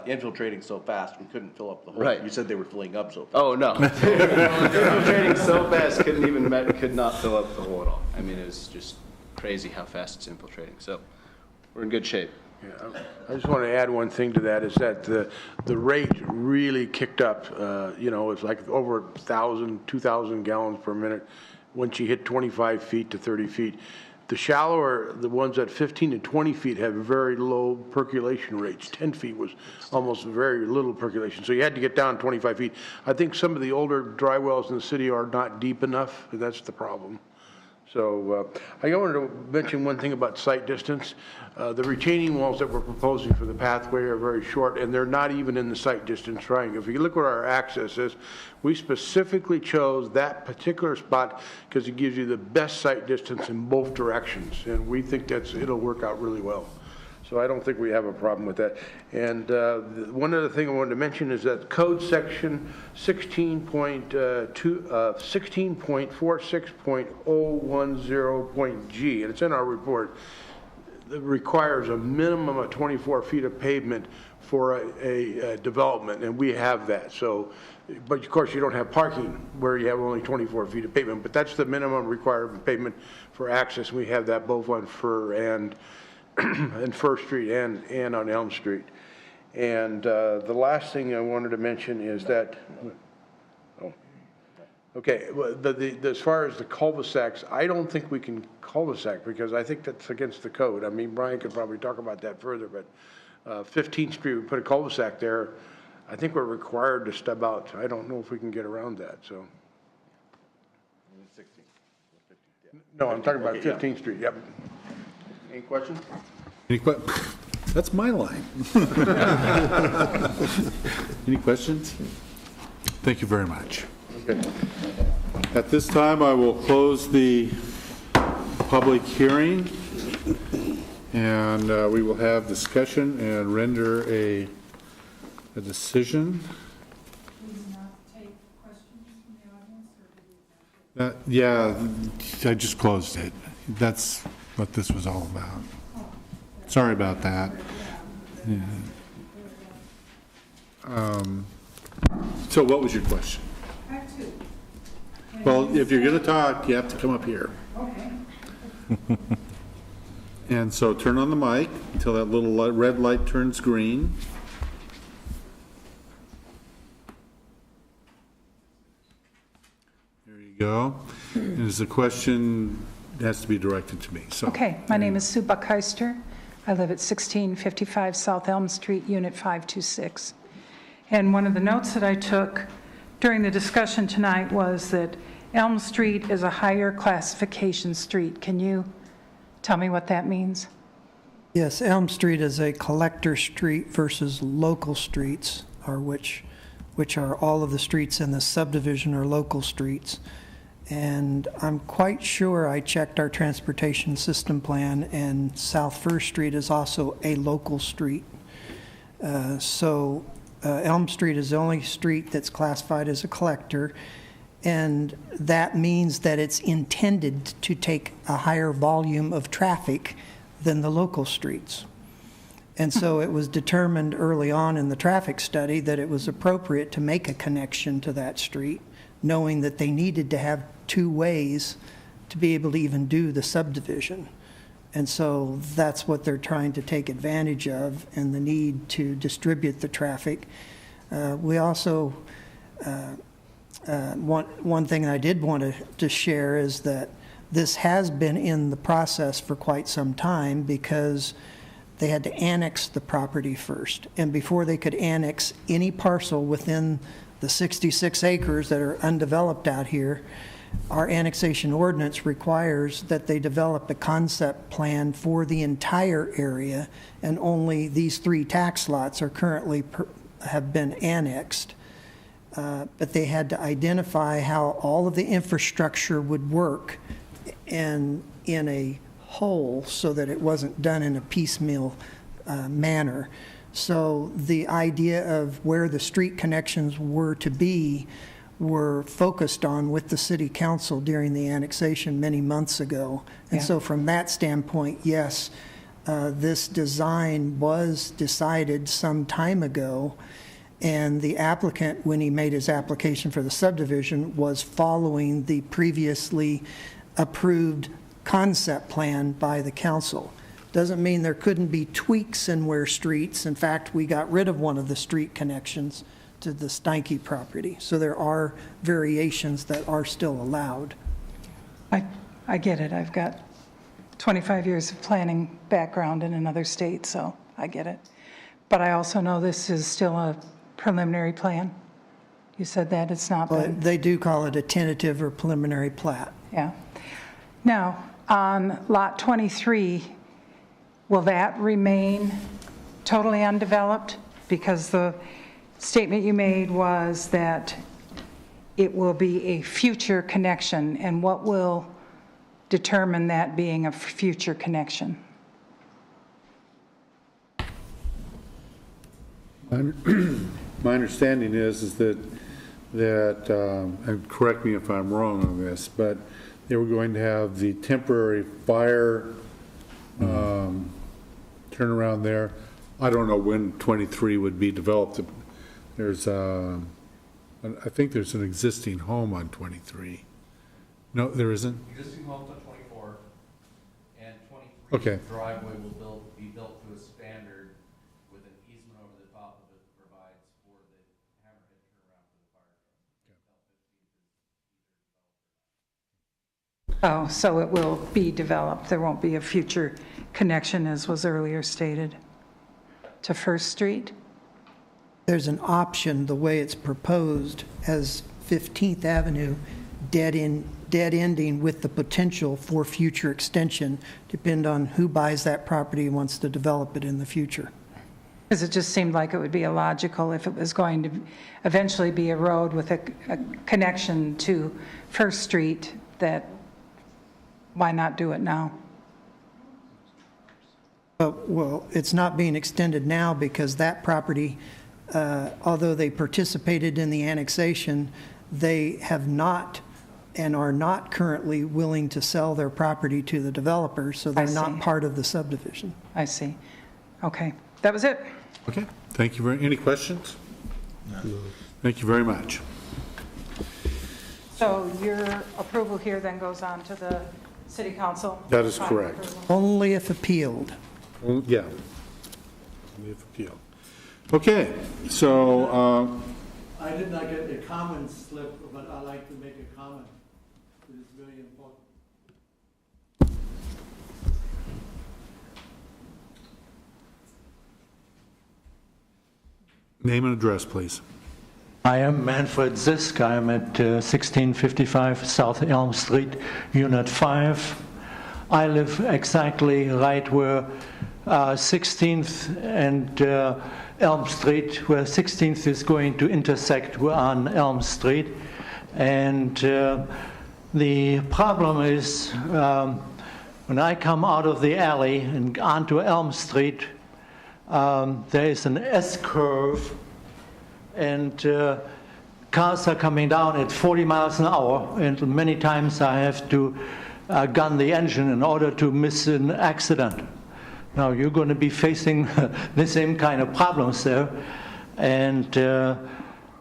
infiltrating so fast we couldn't fill up the hole. Right. You said they were filling up so fast. Oh, no. Infiltrating so fast could not fill up the hole at all. I mean, it was just crazy how fast it's infiltrating. So we're in good shape. Yeah, I just want to add one thing to that, is that the rate really kicked up. You know, it's like over 1,000, 2,000 gallons per minute once you hit 25 feet to 30 feet. The shallower, the ones at 15 to 20 feet have very low percolation rates. 10 feet was almost very little percolation. So you had to get down 25 feet. I think some of the older dry wells in the city are not deep enough. That's the problem. So I wanted to mention one thing about site distance. The retaining walls that we're proposing for the pathway are very short, and they're not even in the site distance triangle. If you look where our access is, we specifically chose that particular spot because it gives you the best site distance in both directions, and we think it'll work out really well. So I don't think we have a problem with that. And one other thing I wanted to mention is that code section 16.46.010.G, and it's in our report, that requires a minimum of 24 feet of pavement for a development, and we have that. So, but of course you don't have parking where you have only 24 feet of pavement, but that's the minimum required pavement for access. We have that both on FIR and First Street and on Elm Street. And the last thing I wanted to mention is that, Okay, well, as far as the cul-de-sacs, I don't think we can cul-de-sac because I think that's against the code. I mean, Brian could probably talk about that further, but 15th Street, we put a cul-de-sac there. I think we're required to stub out. I don't know if we can get around that, so. No, I'm talking about 15th Street, yep. Any questions? That's my line. Any questions? Thank you very much. Okay. At this time, I will close the public hearing, and we will have discussion and render a decision. Yeah, I just closed it. That's what this was all about. Sorry about that. Yeah. So what was your question? I have two. Well, if you're going to talk, you have to come up here. Okay. And so turn on the mic until that little red light turns green. There you go. And there's a question that has to be directed to me. So. Okay, my name is Sue Buckheister. I live at 1655 South Elm Street, Unit 526. And one of the notes that I took during the discussion tonight was that Elm Street is a higher classification street. Can you tell me what that means? Yes, Elm Street is a collector street versus local streets, or which are all of the streets in the subdivision are local streets. And I'm quite sure I checked our transportation system plan, and South First Street is also a local street. Elm Street is the only street that's classified as a collector, and that means that it's intended to take a higher volume of traffic than the local streets. And so it was determined early on in the traffic study that it was appropriate to make a connection to that street, knowing that they needed to have two ways to be able to even do the subdivision. And so that's what they're trying to take advantage of, and the need to distribute the traffic. We also, one thing I did want to share is that this has been in the process for quite some time because they had to annex the property first. And before they could annex any parcel within the 66 acres that are undeveloped out here, our annexation ordinance requires that they develop a concept plan for the entire area, and only these 3 tax lots are currently have been annexed. But they had to identify how all of the infrastructure would work and in a whole so that it wasn't done in a piecemeal manner. So the idea of where the street connections were to be were focused on with the city council during the annexation many months ago. And so from that standpoint, yes, this design was decided some time ago, and the applicant, when he made his application for the subdivision, was following the previously approved concept plan by the council. Doesn't mean there couldn't be tweaks in where streets. In fact, we got rid of one of the street connections to the Steinke property. So there are variations that are still allowed. I get it. I've got 25 years of planning background in another state, so I get it. But I also know this is still a preliminary plan. You said that it's not been. They do call it a tentative or preliminary plat. Yeah. Now, on Lot 23, will that remain totally undeveloped? Because the statement you made was that it will be a future connection, and what will determine that being a future connection? My understanding is that and correct me if I'm wrong on this, but they were going to have the temporary fire turnaround there. I don't know when 23 would be developed. There's, I think there's an existing home on 23. No, there isn't? Existing homes on 24, and 23 Okay. driveway will be built to a standard with an easement over the top of it that provides for the hammerhead turnaround for the fire truck. Oh, so it will be developed. There won't be a future connection, as was earlier stated, to First Street? There's an option, the way it's proposed, as 15th Avenue dead-ending with the potential for future extension, depend on who buys that property and wants to develop it in the future. Because it just seemed like it would be illogical if it was going to eventually be a road with a connection to First Street, that why not do it now? Well, it's not being extended now because that property, although they participated in the annexation, they have not and are not currently willing to sell their property to the developer, so they're not part of the subdivision. I see. Okay, that was it. Okay, thank you any questions? No. Thank you very much. So your approval here then goes on to the city council? That is correct. Only if appealed. Yeah. Only if appealed. Okay, so. I did not get the comment slip, but I'd like to make a comment. It is very important. Name and address, please. I am Manfred Zisk. I am at 1655 South Elm Street, Unit 5. I live exactly right where 16th and Elm Street, where 16th is going to intersect on Elm Street. And the problem is when I come out of the alley and onto Elm Street, there is an S-curve, and cars are coming down at 40 miles an hour, and many times I have to gun the engine in order to miss an accident. Now, you're going to be facing the same kind of problems there, and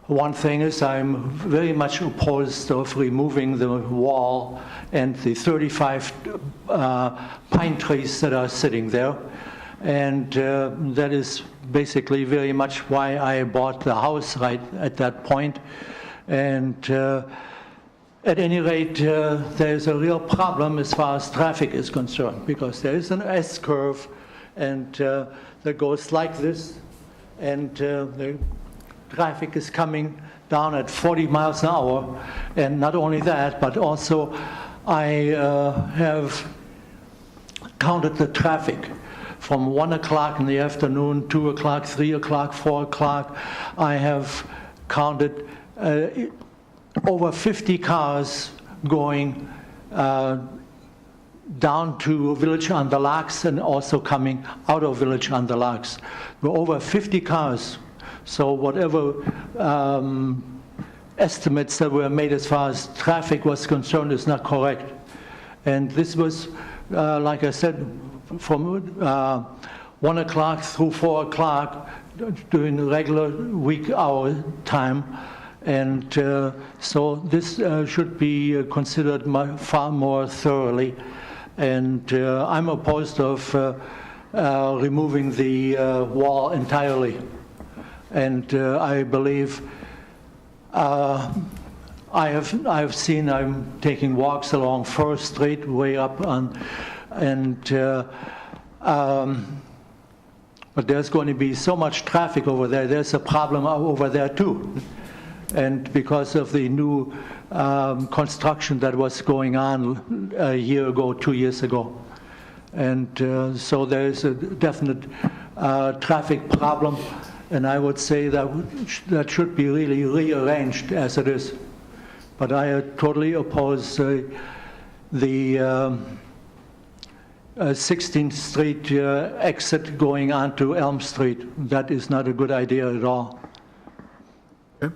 one thing is I'm very much opposed of removing the wall and the 35 pine trees that are sitting there. And that is basically very much why I bought the house right at that point. And at any rate, there's a real problem as far as traffic is concerned, because there is an S-curve and that goes like this, and the traffic is coming down at 40 miles an hour. And not only that, but also I have counted the traffic. From 1 o'clock in the afternoon, 2 o'clock, 3 o'clock, 4 o'clock, I have counted over 50 cars going down to Village on the Locks and also coming out of Village on the Locks. There were over 50 cars. So whatever estimates that were made as far as traffic was concerned is not correct. And this was, like I said, from 1 o'clock through 4 o'clock during the regular week hour time. And so this should be considered far more thoroughly. And I'm opposed of removing the wall entirely. And I believe I've seen, I'm taking walks along First Street way up on, and but there's going to be so much traffic over there. There's a problem over there too, and because of the new construction that was going on a year ago, 2 years ago, and so there's a definite traffic problem, and I would say that that should be really rearranged as it is. But I totally oppose the 16th Street exit going onto Elm Street. That is not a good idea at all. Okay.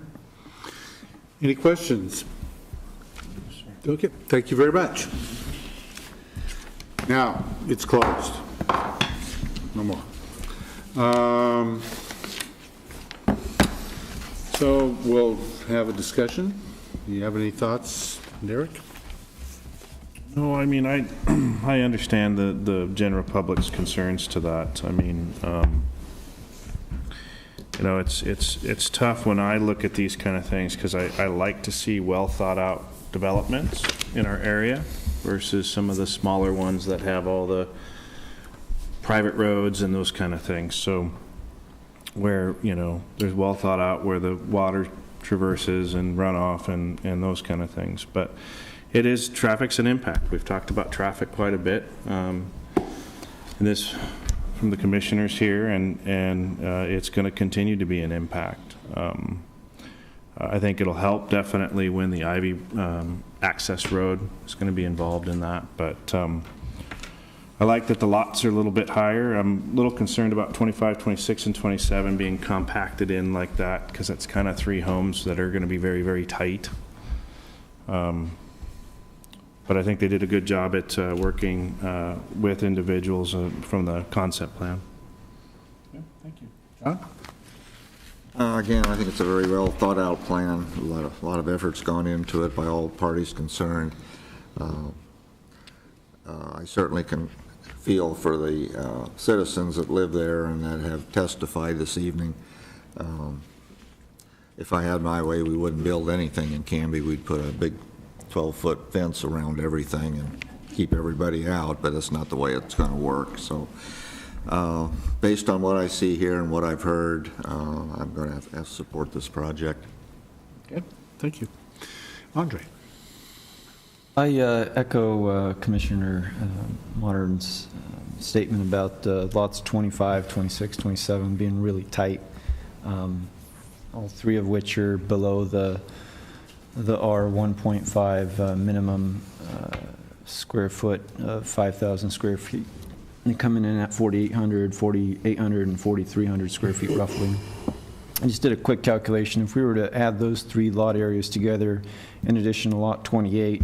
Any questions? Okay, thank you very much. Now, it's closed. No more. So we'll have a discussion. Do you have any thoughts, Derek? No, I mean, I understand the general public's concerns to that. I mean, you know, it's tough when I look at these kind of things, because I like to see well thought out developments in our area. versus some of the smaller ones that have all the private roads and those kind of things. So where, you know, there's well thought out where the water traverses and runoff and those kind of things. But it is, traffic's an impact. We've talked about traffic quite a bit. And this from the commissioners here, and it's going to continue to be an impact. I think it'll help definitely when the Ivy access road is going to be involved in that. But I like that the lots are a little bit higher. I'm a little concerned about 25, 26, and 27 being compacted in like that, because that's kind of 3 homes that are going to be very, very tight. But I think they did a good job at working with individuals from the concept plan. Yeah, thank you. John? Again, I think it's a very well thought out plan. A lot of effort's gone into it by all parties concerned. I certainly can feel for the citizens that live there and that have testified this evening. If I had my way, we wouldn't build anything in Canby. We'd put a big 12-foot fence around everything and keep everybody out, but that's not the way it's going to work. So based on what I see here and what I've heard, I'm going to have to support this project. Okay, thank you. Andre. I echo Commissioner Modern's statement about lots 25, 26, 27 being really tight, all 3 of which are below the R 1.5 minimum square foot of 5,000 square feet. And coming in at 4,800, 4,800, and 4,300 square feet roughly. I just did a quick calculation. If we were to add those 3 lot areas together, in addition to lot 28,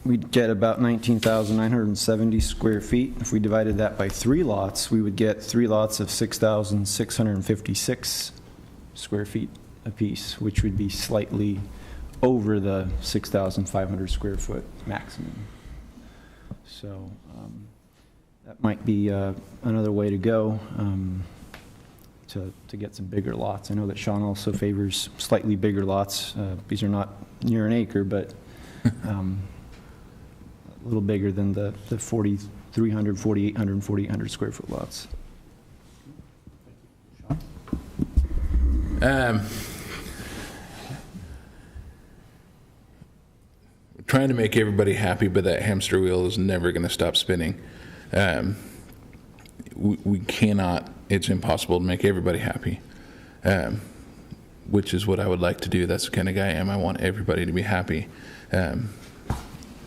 we'd get about 19,970 square feet. If we divided that by 3 lots, we would get 3 lots of 6,656 square feet apiece, which would be slightly over the 6,500 square foot maximum. So that might be another way to go to get some bigger lots. I know that Sean also favors slightly bigger lots. These are not near an acre, but a little bigger than the 4,300, 4,800, and 4,800 square foot lots. Trying to make everybody happy, but that hamster wheel is never going to stop spinning. We cannot, it's impossible to make everybody happy, which is what I would like to do. That's the kind of guy I am. I want everybody to be happy.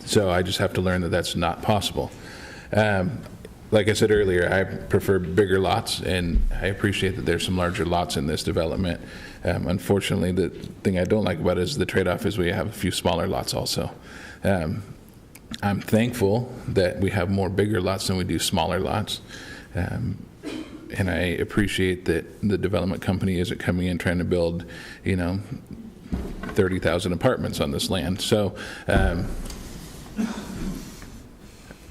So I just have to learn that that's not possible. Like I said earlier, I prefer bigger lots, and I appreciate that there's some larger lots in this development. Unfortunately, the thing I don't like about it is the trade-off is we have a few smaller lots also. I'm thankful that we have more bigger lots than we do smaller lots. And I appreciate that the development company isn't coming in trying to build, 30,000 apartments on this land. So,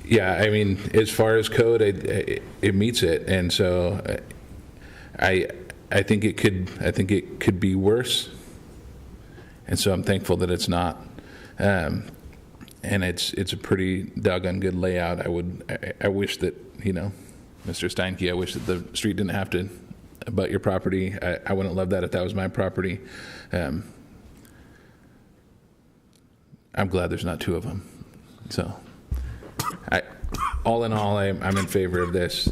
yeah, I mean, as far as code, it meets it, and so I think it could be worse, and so I'm thankful that it's not. And it's a pretty doggone good layout. I wish that Mr. Steinke, I wish that the street didn't have to abut your property. I wouldn't love that if that was my property. I'm glad there's not 2 of them. So, all in all, I'm in favor of this.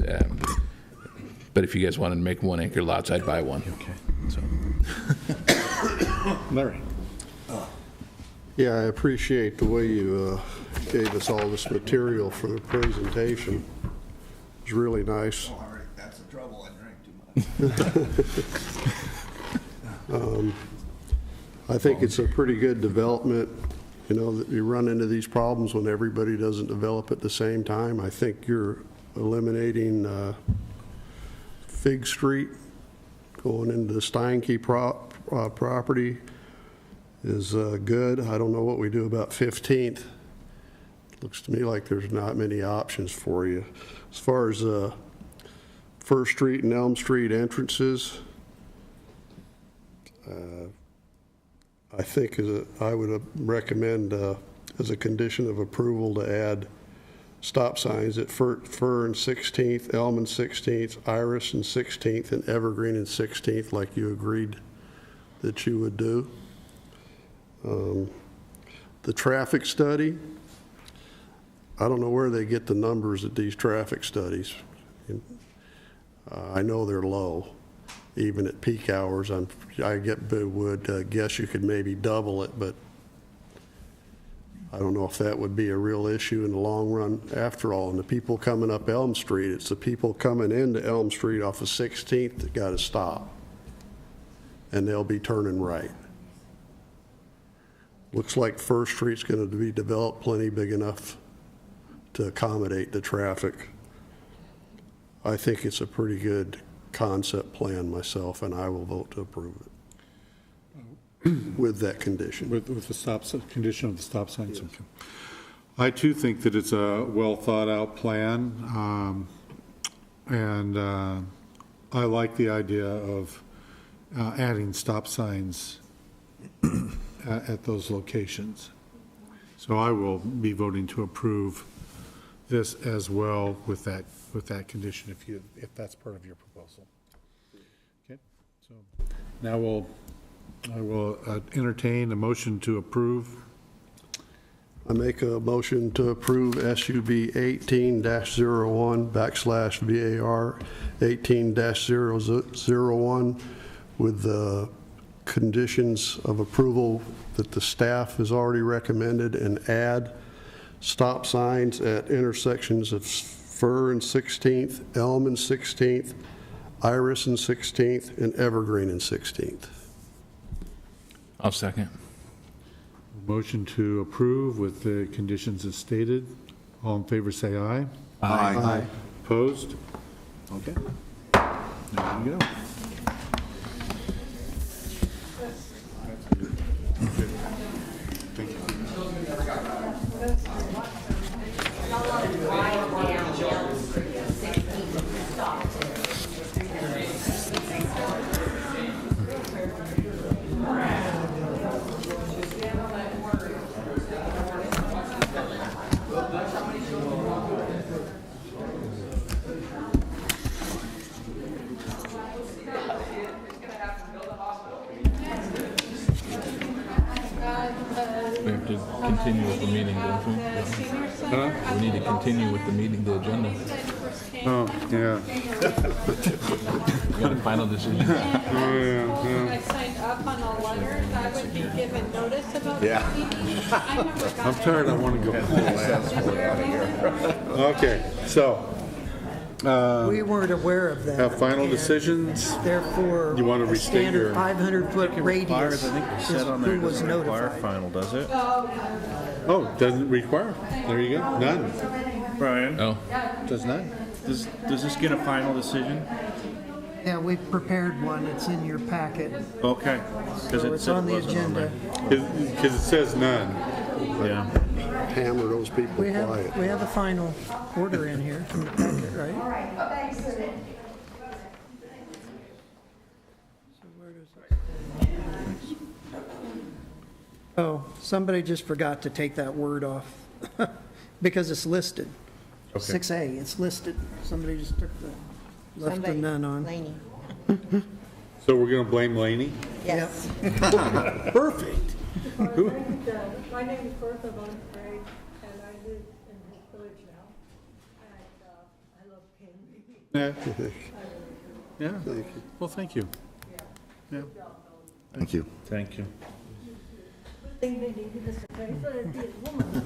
But if you guys wanted to make 1 acre lots, I'd buy one. Okay. So, Larry. Yeah, I appreciate the way you gave us all this material for the presentation. It's really nice. Oh, all right, that's the trouble. I drank too much. I think it's a pretty good development, that you run into these problems when everybody doesn't develop at the same time. I think you're eliminating Fig Street going into the Steinke property is good. I don't know what we do about 15th. Looks to me like there's not many options for you. As far as First Street and Elm Street entrances, I think I would recommend as a condition of approval to add stop signs at Fir and 16th, Elm and 16th, Iris and 16th, and Evergreen and 16th, like you agreed that you would do. The traffic study, I don't know where they get the numbers at these traffic studies. I know they're low, even at peak hours. I would guess you could maybe double it, but I don't know if that would be a real issue in the long run after all. And the people coming up Elm Street, it's the people coming into Elm Street off of 16th that got to stop. And they'll be turning right. Looks like First Street's going to be developed plenty big enough to accommodate the traffic. I think it's a pretty good concept plan myself, and I will vote to approve it with that condition. With the condition of the stop signs. Yes. Okay. I too think that it's a well thought out plan, and I like the idea of adding stop signs at those locations. So I will be voting to approve this as well with that condition if that's part of your proposal. Okay. So now I will entertain a motion to approve. I make a motion to approve SUB 18-01/VAR 18-001 with the conditions of approval that the staff has already recommended, and add stop signs at intersections of Fir and 16th, Elm and 16th, Iris and 16th, and Evergreen and 16th. I'll second. Motion to approve with the conditions as stated. All in favor say aye. Aye. Aye. Opposed? Okay. There you go. Thank you. We have to continue with the meeting, don't we? Huh? We need to continue with the meeting, the agenda. Oh, yeah. You got a final decision? I signed up on a letter, I would be given notice about the meeting. I'm tired, I want to go. Okay, so. We weren't aware of that. Have final and decisions? Therefore, You want to a restate your? standard 500-foot radius I think it is said on there, who it was doesn't require notified. final, does it? Oh, doesn't require. There you go. None. Brian? Oh. Does none. Does this get a final decision? Yeah, we prepared one, it's in your packet. Okay. So it's on the agenda. Because it says none. Yeah. Hammer those people We quiet. have a final order in here from the packet, right? So where does it? Oh, somebody just forgot to take that word off because it's listed. Okay. 6A, it's listed. Somebody just took left the none on. Laney. So we're going to blame Laney? Yes. Perfect. My name is Bertha Von Craig, and I live in this village now, and I love Canby. Yeah. Yeah. Thank you. Well, thank you. Yeah. Thank you. Thank you. Good thing they needed this today, so it'd be a woman.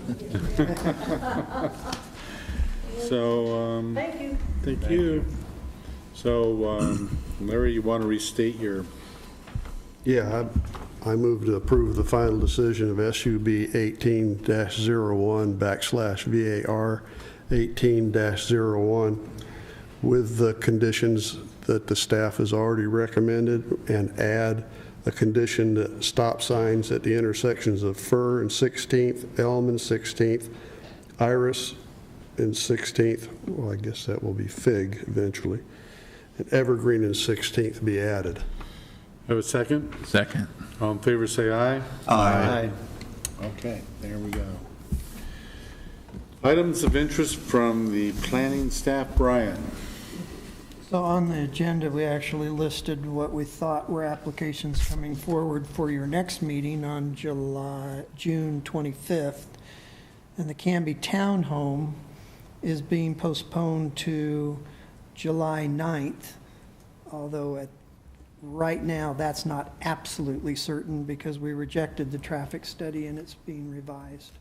So, Thank you. thank you. So, Larry, you want to restate your? Yeah, I move to approve the final decision of SUB 18-01/VAR 18-01 with the conditions that the staff has already recommended, and add a condition that stop signs at the intersections of Fir and 16th, Elm and 16th, Iris and 16th, well, I guess that will be Fig eventually, and Evergreen and 16th be added. Have a second? Second. All in favor, say aye. Aye. Okay, there we go. Items of interest from the planning staff, Brian. So on the agenda, we actually listed what we thought were applications coming forward for your next meeting on June 25th. And the Canby Townhome is being postponed to July 9th, although right now, that's not absolutely certain because we rejected the traffic study and it's being revised.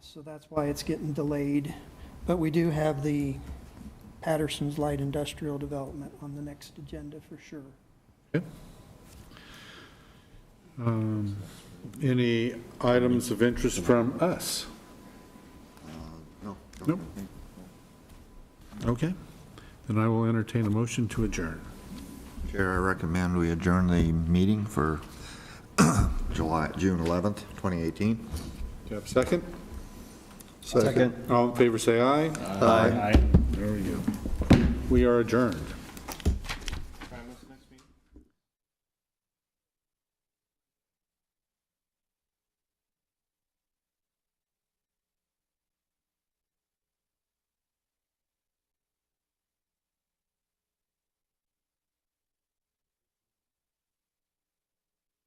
So that's why it's getting delayed. But we do have the Patterson's Light Industrial Development on the next agenda for sure. Okay. Any items of interest from us? No. Nope. Okay. Then I will entertain a motion to adjourn. Chair, I recommend we adjourn the meeting for June 11th, 2018. Do you have a second? Second. All in favor, say aye. Aye. There we go. We are adjourned.